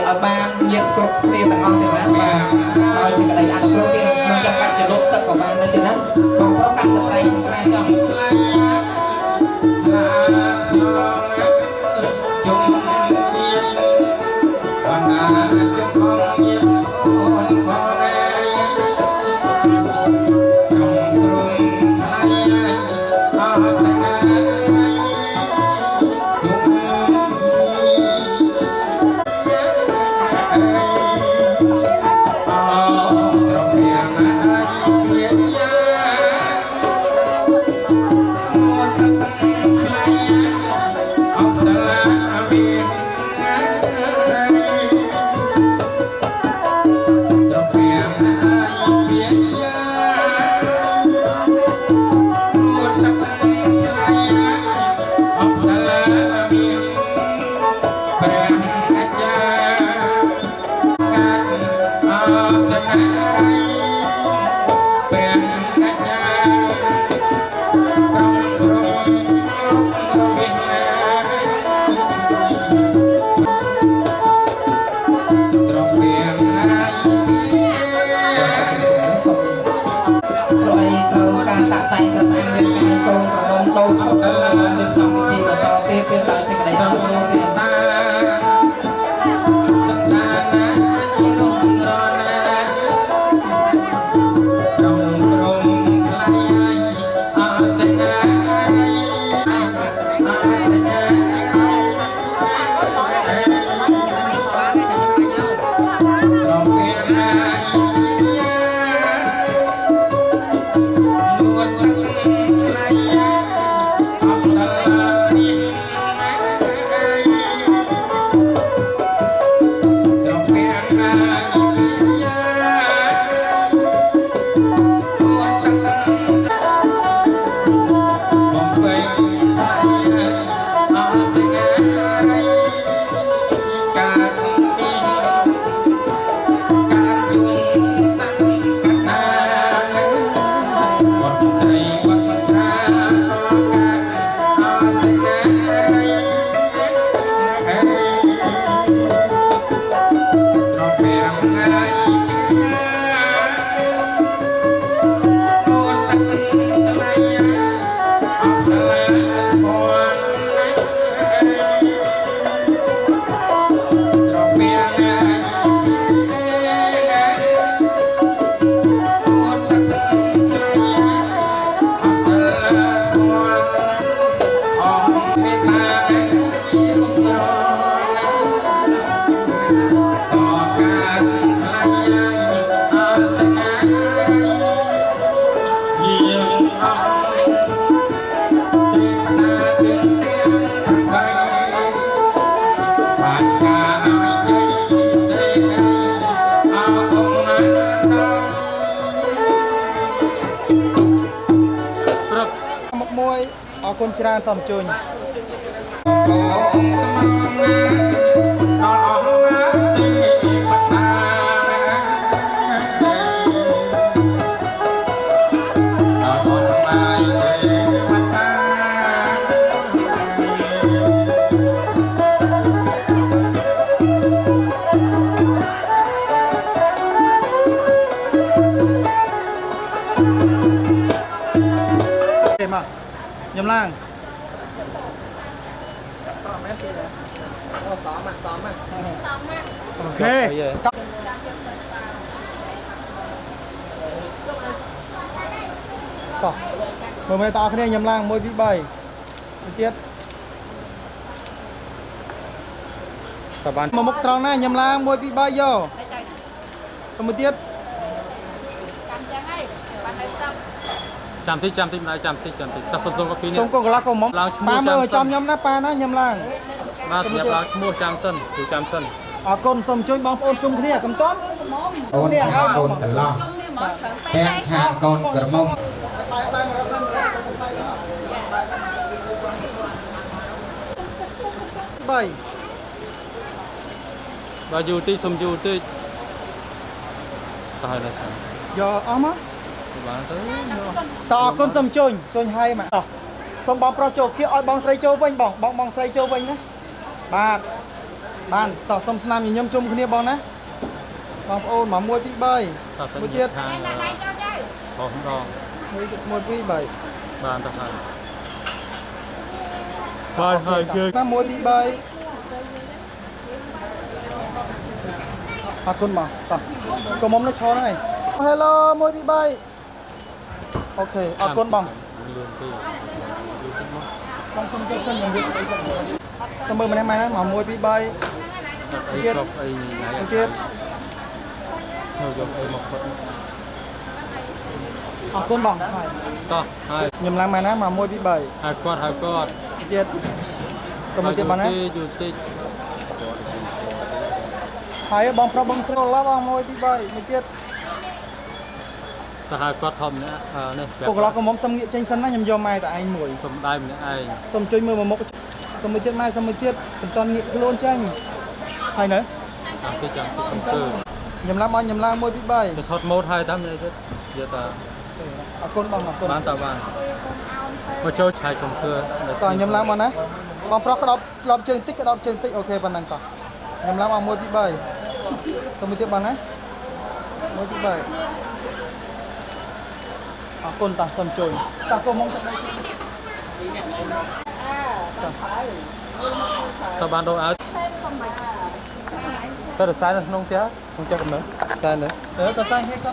ឲ្យបានញាតិគ្រប់គ្នាទាំងអស់ទៀតណាបាទដោយសេចក្តីអនុគ្រោះទៀតមិនចាំបាច់ចលុកទឹកក៏បានដែរទៀតណាបងប្រុសកាន់តែត្រៃខ្លាំងចង់Be គុណច្រើនសូមអញ្ជើញ Oke, Mak. Nhâm Lang. Oke. Tỏ. Mời mấy tao kia Nhâm Lang môi vị bầy. Tiết. Mà mục tròn này Nhâm Lang môi vị bầy vô. Xong một tiết. Chạm tí lại chạm tí ta sông có phí Xong cô có lá cổ móng. Ba mươi trong nhâm ná pa ná Nhâm Lang. Ba sẽ lá mua chạm sân từ chạm sân. Con xong chơi bóng ôn chung kia cầm tốt. អូនខាងកូនកន្លោះទាំងខាងកូនក្រមុំ 7 Và dù tí xong dù tí. Ta hay là sao? Giờ ấm á. Bạn tới. Tỏ con xong chơi hay mà. Tỏ. Xong bóng pro chỗ kia ôi bóng xây châu vinh bóng xây châu vinh á. Bạn tỏ xong snam nhìn nhâm chung kia bóng á. Bóng ôn mà môi bị bơi. Một tiết. Không đo. Môi bị bơi. Bạn ta hay. Hai chơi. Nó môi bị bơi. Con mà. Tỏ. Có mông nó cho này. Hello môi bị bơi. Ok. Con bóng. Con xong chơi sânอย่างเดียวเสมอมันได้ไหมนะหมามวยพี่ใบ Ai chọc ai nãy. Anh Kiệt. Ngồi chọc ai một phút. คนบอก To. Hai. ยำลังมานะหมามวยพี่ใบ Hai quạt. เจ็ดสมุทรเจ็ดบ้านนะ Dù tí. หายบอมพระบอมโตแล้วบอมมวยพี่ใบไม่เจ็ด Ta hai quạt thầm nữa. Này. พวกเราก็มอมสมเงียจังสันนะยำยอมมาแต่ไอ้หมวย Sầm đai mình ai. สมช่วยมือมามกสมุทรเจ็ดมาสมุทรเจ็ดเป็นตอนเงียโลนจังใครเนอะ Chạm tí cầm cơ. ยำลังบอลยำลังมวยพี่ใบ Để thoát mốt hai tám này chứ. Giờ ta คนบอกคน bán tao bán. Mà chơi chạy cầm cơ. ต่อยำลังมานะบอมพระกระดอบเชิงติ๊กกระดอบเชิงติ๊กโอเคปนังต่อยำลังมามวยพี่ใบสมุทรเจ็ดบ้านนะมวยพี่ใบคนต่างสมช่วยต่างก็มองสักได้ Tao bán đồ áo. Tao được sai nó không tiếc. Không tiếc cầm nữa. Sai nữa. តែសាញ់ហេក៏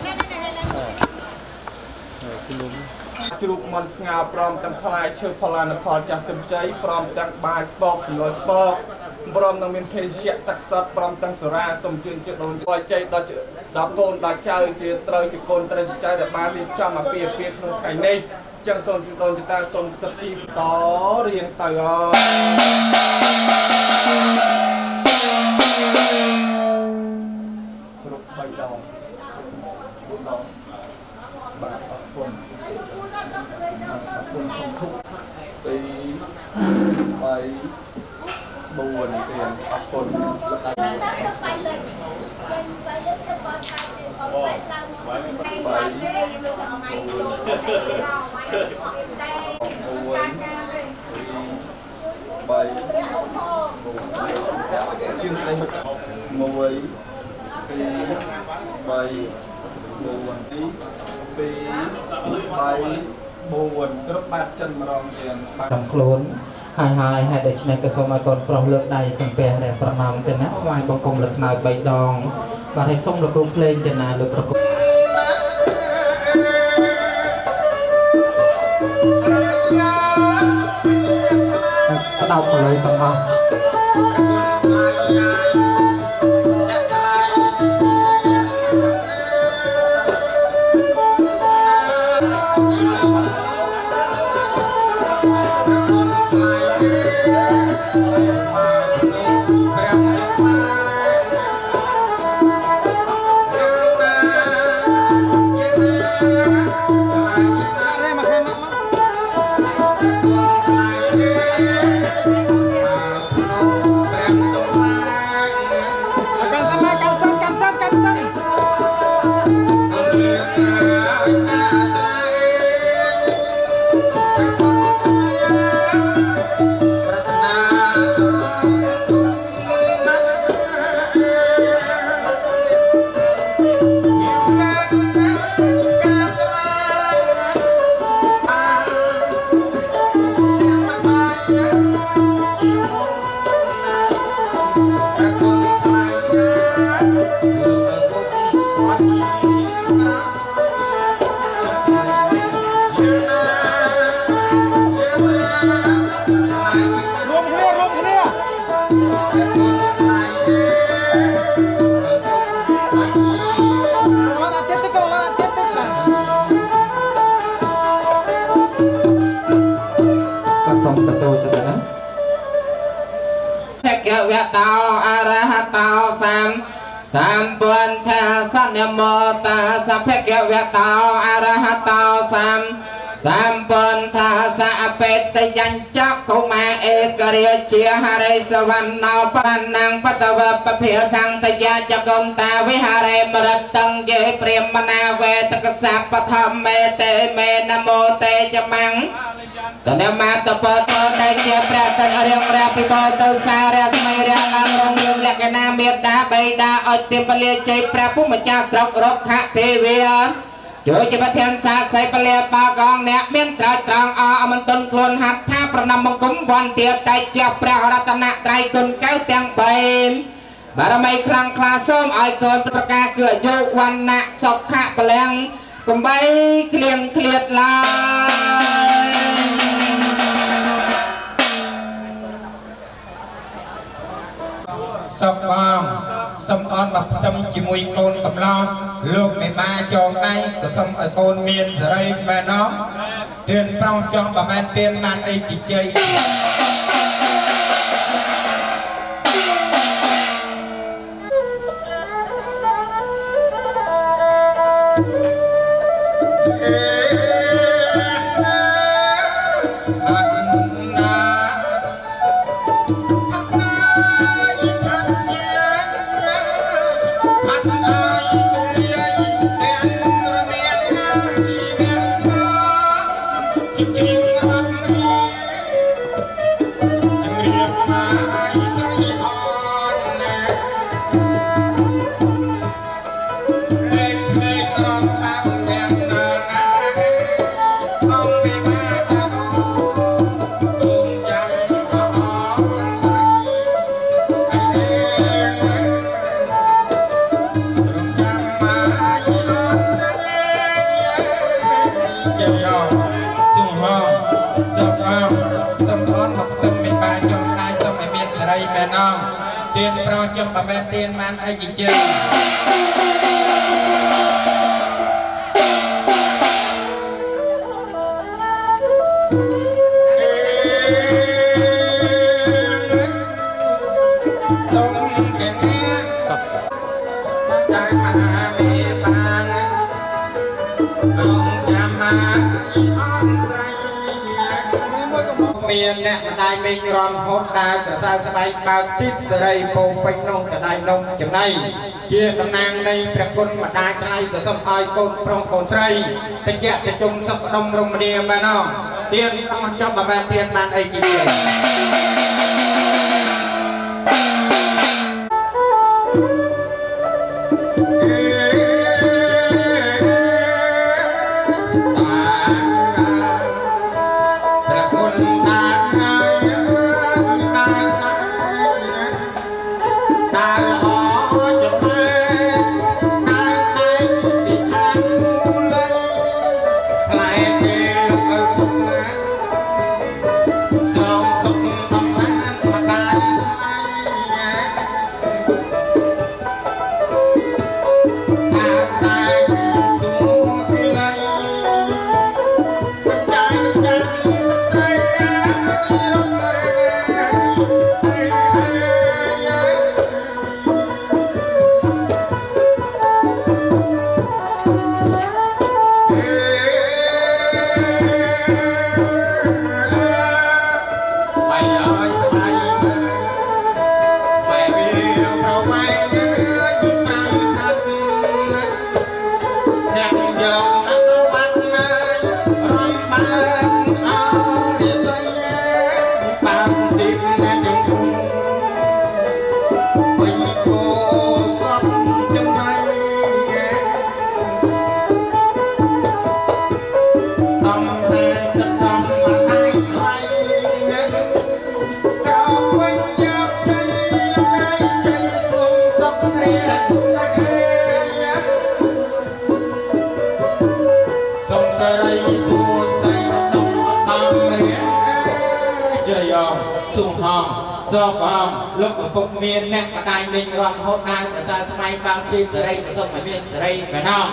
ជ្រូកមន់ស្ងោរព្រមទាំងផ្លែឈើផលិតផលចាស់ទឹមជ័យព្រមទាំងបាយស្ពកសង្កលស្ពកព្រមទាំងមានភេសជ្ជៈទឹកសុទ្ធព្រមទាំងសុរាសូមជឿនជឿដូនបច្ច័យដល់កូនដល់ចៅជាត្រូវជាកូនត្រូវជាចៅដែលបានរៀបចំអាពាហ៍ពិពាហ៍ក្នុងថ្ងៃនេះចឹងសូមជឿដូនតាសូមសិទ្ធិតរៀងទៅគ្រប់3ដងបាទអរគុណសុំទុក2 3 4ទៀតអរគុណជាងស្ដីហត់1 2 3 4 គ្រប់បាត់ចិនម្ដងទៀតតាមខ្លួនហើយហេតុដូច្នេះក៏សូមឲ្យកូនប្រុសលើកដៃសំពះដែលប្រណម្យទៅណាថ្វាយបង្គំលើខ្នើយ3ដងបាទហើយសូមលោកគ្រូភ្លេងទៅណាលើប្រគល់ដោតទៅលើទាំងអស់ Hãy subscribe cho kênh Ghiền Mì Gõ để không bỏ lỡ tiếp tiếp câu là tiếp tiếp là បាទសូមបន្ទោចិត្តណាភគវតោអរហតោសម្ពុន្ធាសនមោតាសភគវតោអរហតោសម្ពុន្ធាសអបេតយញ្ចកុមាអេករាជាហរិសវណ្ណោបណ្ណងបតវពភិសង្តយាចកុនតាវិហារេមរតង្យេព្រាមណាវេតកសាបឋមមេតេមេនមោតេចមង្តនមតពតដែលជាព្រះតនរៀងរាពិបោទៅសារៈស្មៃរាអមរងយើងលក្ខណៈមេត្តាបៃតាអុតិពលិជ័យព្រះពុម្ចាស់ត្រករុក្ខទេវាជួយជាប្រធានសាស័យពលិបាកងអ្នកមានត្រៃត្រង់អមន្តនខ្លួនហត្ថថាប្រណមង្គមវន្ទាតែជាព្រះរតនត្រ័យគុណកៅទាំង3បារមីខ្លាំងក្លាសូមឲ្យកូនប្រកាសគឺអាយុវណ្ណៈសុខៈពលំកំបីក្លៀងឃ្លាតឡើយ សុខបងសូមអរបាផ្ទឹមជាមួយកូនកំឡោះលោកមេបាចងដៃក៏សូមឲ្យកូនមានសេរីមែនណោះទៀនប្រោសចង់បើមែនទៀនបានអីជីជ័យ tiên pro cho bà mẹ tiên man ai chỉ chơi sông kèm nghe trái mà mẹ bàn đường nhà mà on say miền nè đại mình ròn hốt đại trở sao say bao tít giờ đây phô bánh nông trở đại nông chừng này chia tầm nàng đây bạc quân mà đại trở này trở xong ai côn trong côn say tình trạng để chung sắp đông rồng địa mà nó tiên không cho bà mẹ tiên man ấy chỉ vậy សូមលោកឪពុកមានអ្នកបដាយលេងរំហូតដល់ប្រសាស្មៃបើទីសេរីសូមឲ្យមានសេរីបែណោះ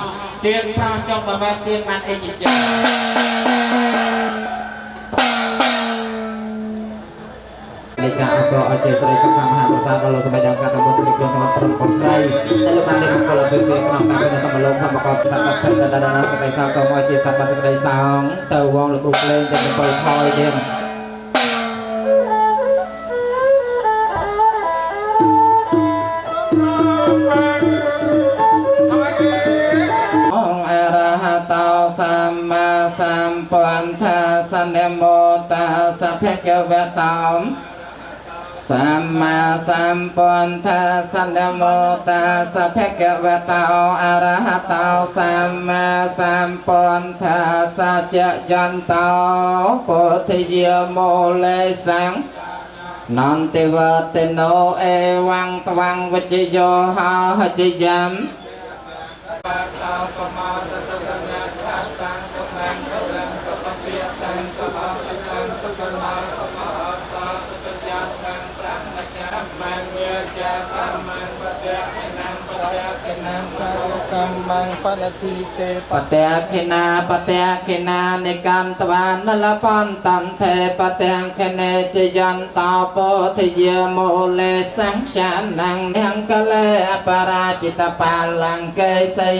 ទៀនប្រោះចុះបើបានទៀនបានអីជាចាលេខាអង្គអចេស្រីសុខមហាប្រសាទដល់លោកសម្បត្តិអង្គតាមជំនុំជម្រាបប្រពន្ធស្រីដែលលោកបានលេខមង្គលអភិវឌ្ឍក្នុងការเป็นសម្បលោកធម្មកបសត្វភេទដល់ដល់សេចក្តីសោកមកជាសត្វសេចក្តីសោកទៅវងលោកគ្រូលេងទៅ7ថយទៀតអង្គអរហតោសម្មាសម្ពុទ្ធសនមោតាសភគវតោសម្មាសម្ពុទ្ធសនមោតាសភគវតោអរហតោសម្មាសម្ពុទ្ធសច្ចយន្តោពុទ្ធយាមោលេសង្ឃនន្តិវតេណោអេវង្តវង្វិជ្ជយោហោហជយំកម្មងបដតិទេបតេខេណានិកន្តវានលផន្តន្តេបតេខេនេចយន្តោពោធិយមូលេសង្ឃានังអង្គលេអបរាជិតបាលង្កេសី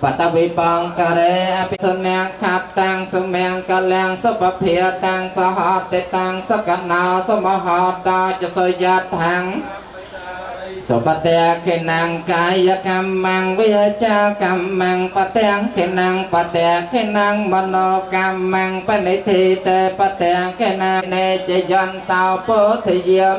បតវិបង្ករេអភិសញ្ញាខតាំងសមៀងកលាំងសុភភិតាំងសហតេតាំងសកណោសមហតោចសយថាំងសុបតេខេណាំកាយកម្មងវិចាកម្មងបតេខេណាំបតេខេណាំមโนកម្មងបនិធិតេបតេខេណានេចយន្តោពុទ្ធយាម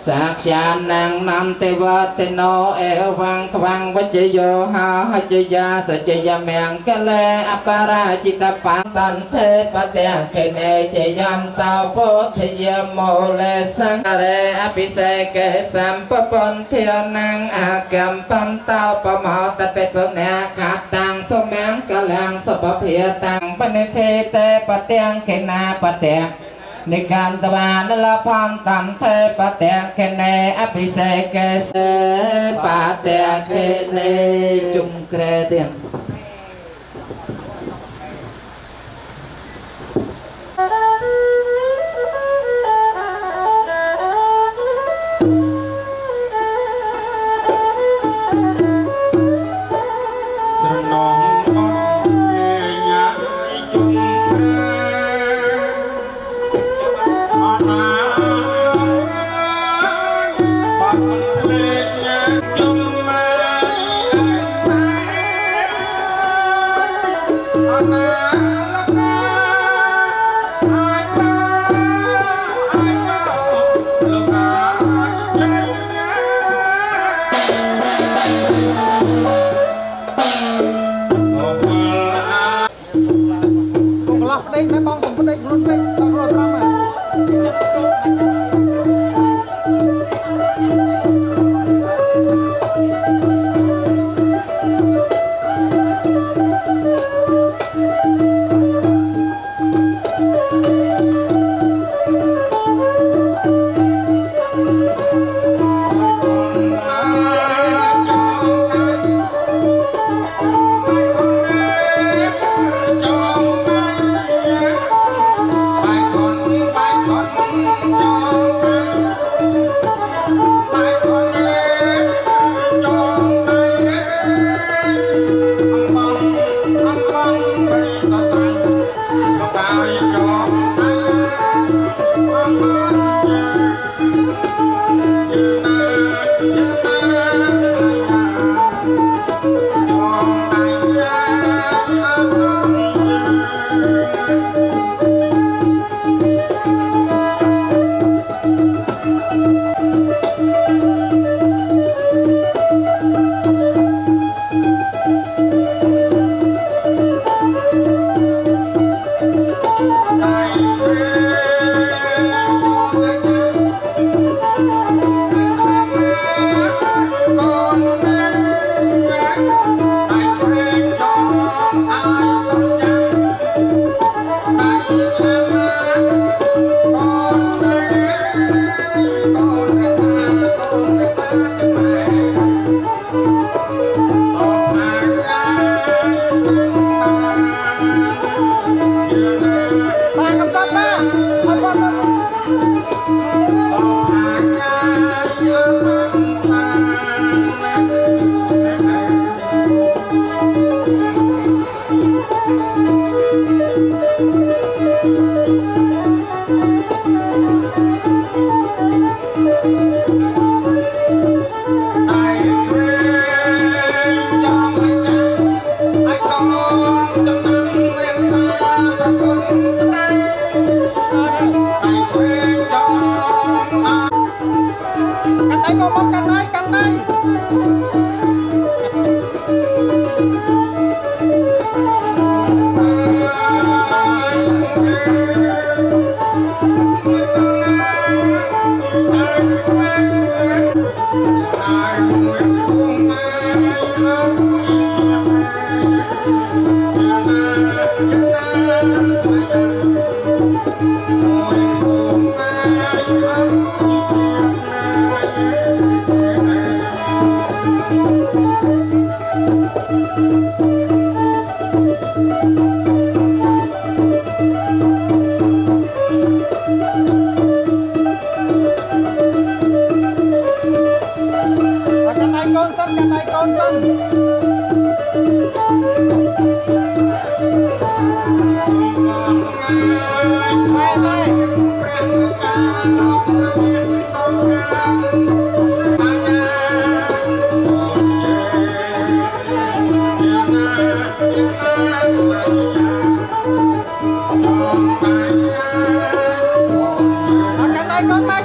សាក្យានាងនន្តិវតេណោអេវង្តវង្វិជ្ជយោហោហជយាសច្ចយមង្គលេអបរាជិតបន្តន្តេបតេខេនេចយន្តោពុទ្ធយាមោលេសង្ឃរេអភិសេកេសម្ពពន្ធានាងអកម្មបន្តោបមោតតេសុញ្ញាខតាំងសមង្គលាំងសុភភិតាំងបនិធិតេបតេខេណាបតេនិកន្តវានលផន្តន្តេបតេខេនេអភិសេកេសេបតេខេនេជុំក្រែទៀត đáy con bóng cắn đáy con sân mày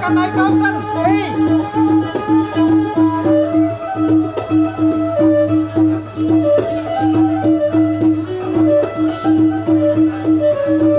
cắn đáy con sân đi.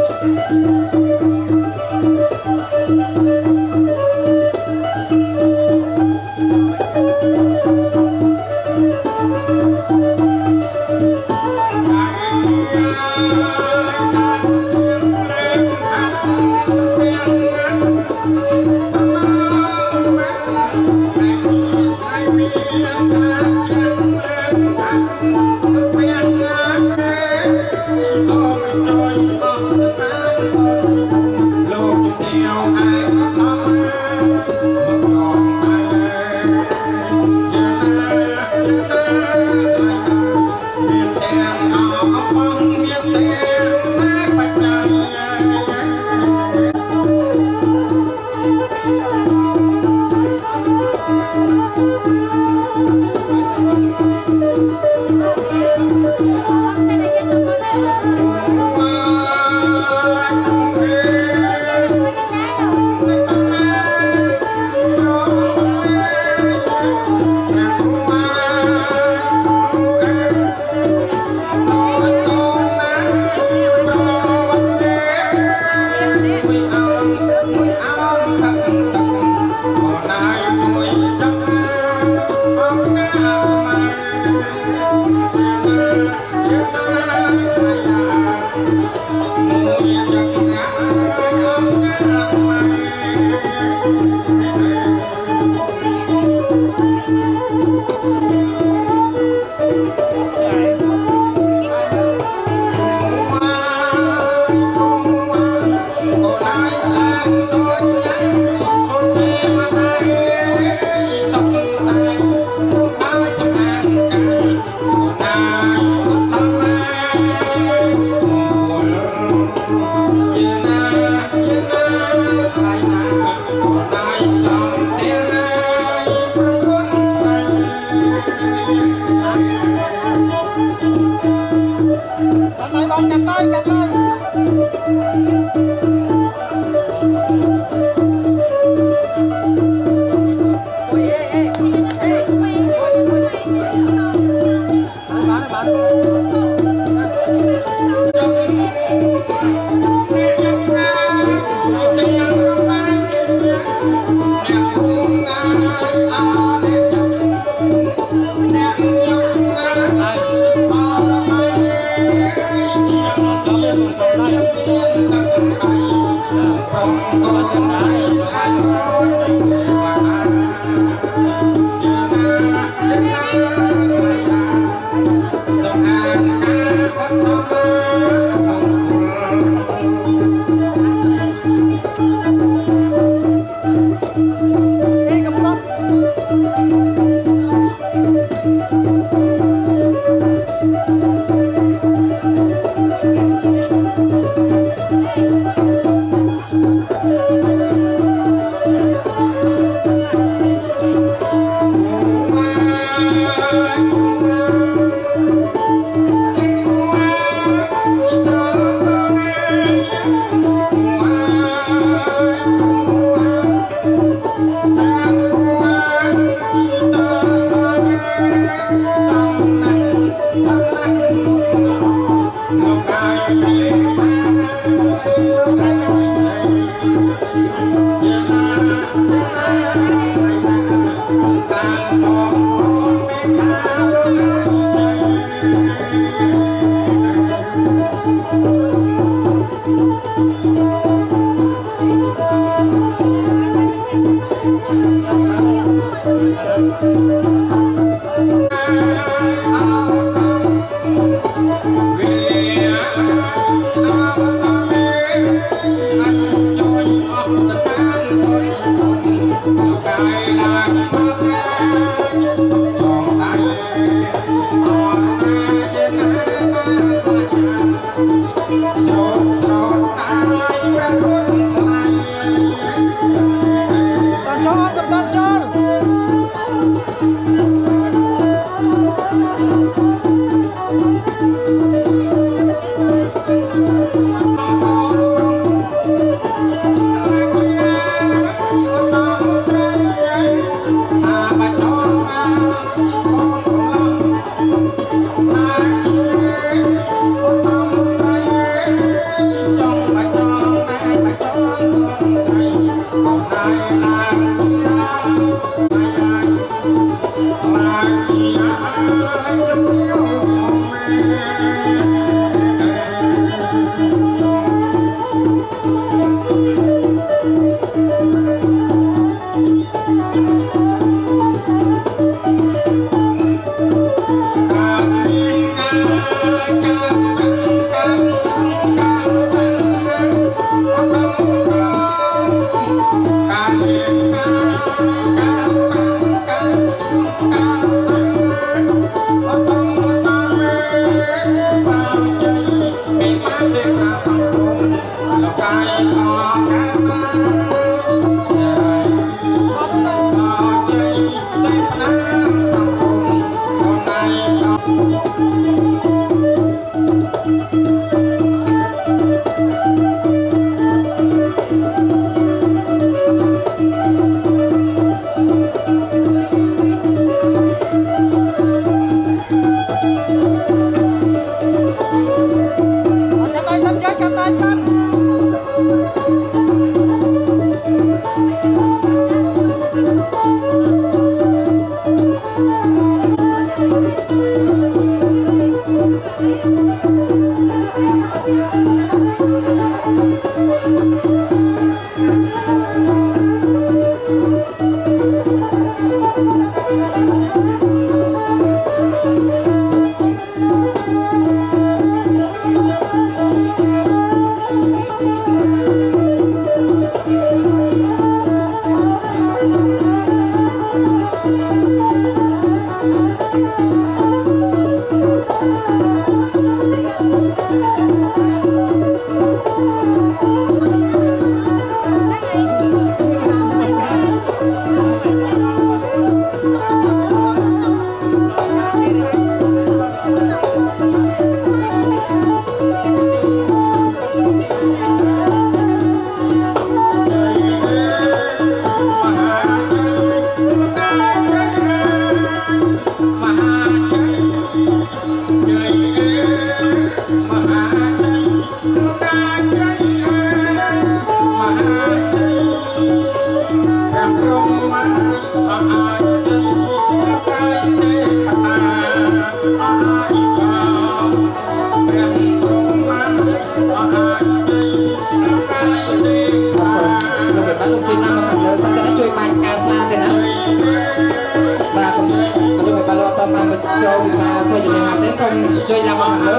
ជួយឡើងមកខាងលើ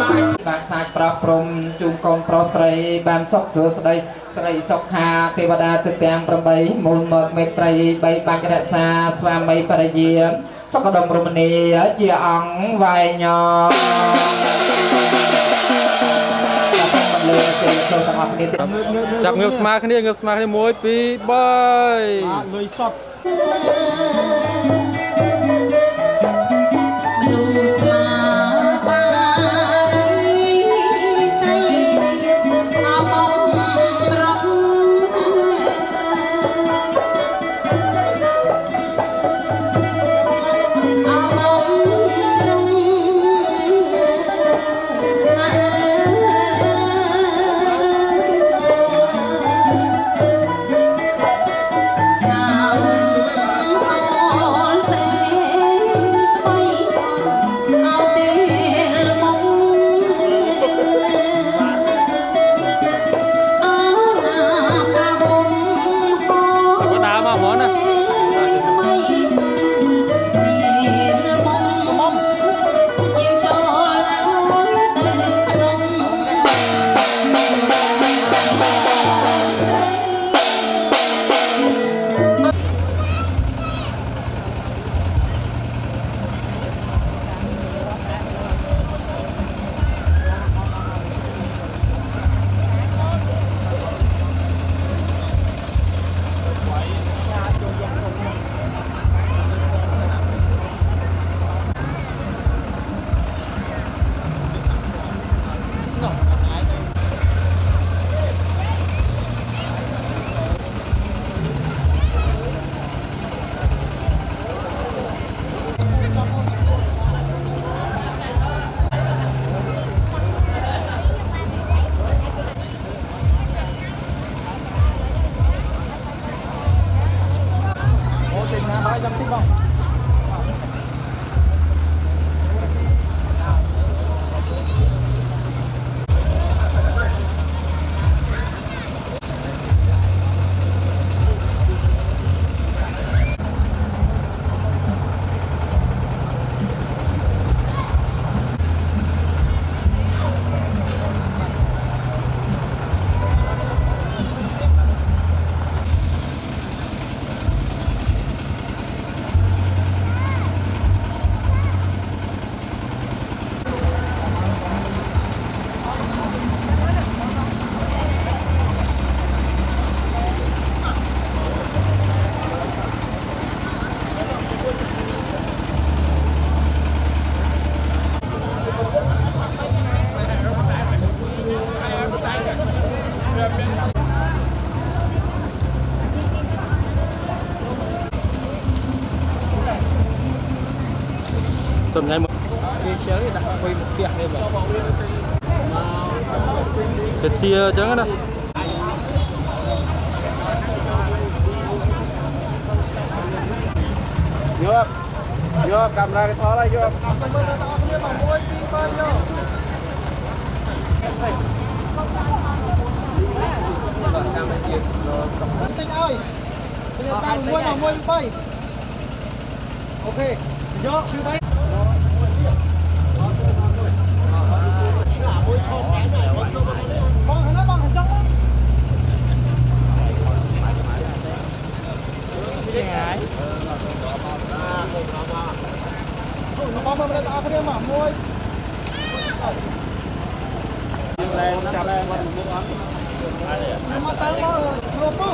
បាទខ្សាច់ប្រោះព្រំជូនកូនប្រុសស្រីបានសុខសួស្តីស្រីសុខាទេវតាទិទាំង8មូលមកមេត្រី3បាច់រក្សាស្វាមីបរិយាសុខដុមរមនីជាអង្គវាយញចាប់ងើបស្មាគ្នា1 2 3លុយសត បាយចាំតិចបង Tuần ngày một គេជិលដាក់អុយមកផ្ទះនេះបង cái chia chẳng đó យកកាមេរ៉ាគេថតហើយយកអត់ទៅមើលដល់អស់គ្នាបង1 2 3យកតិចឲ្យខ្ញុំតាម1 3អូខេយកគឺ3បងហ្នឹងបងចង់ចេញហើយបងមកដល់អស់គ្នាមក1ចាប់មកមុខអត់មកតើមកគ្រូពូ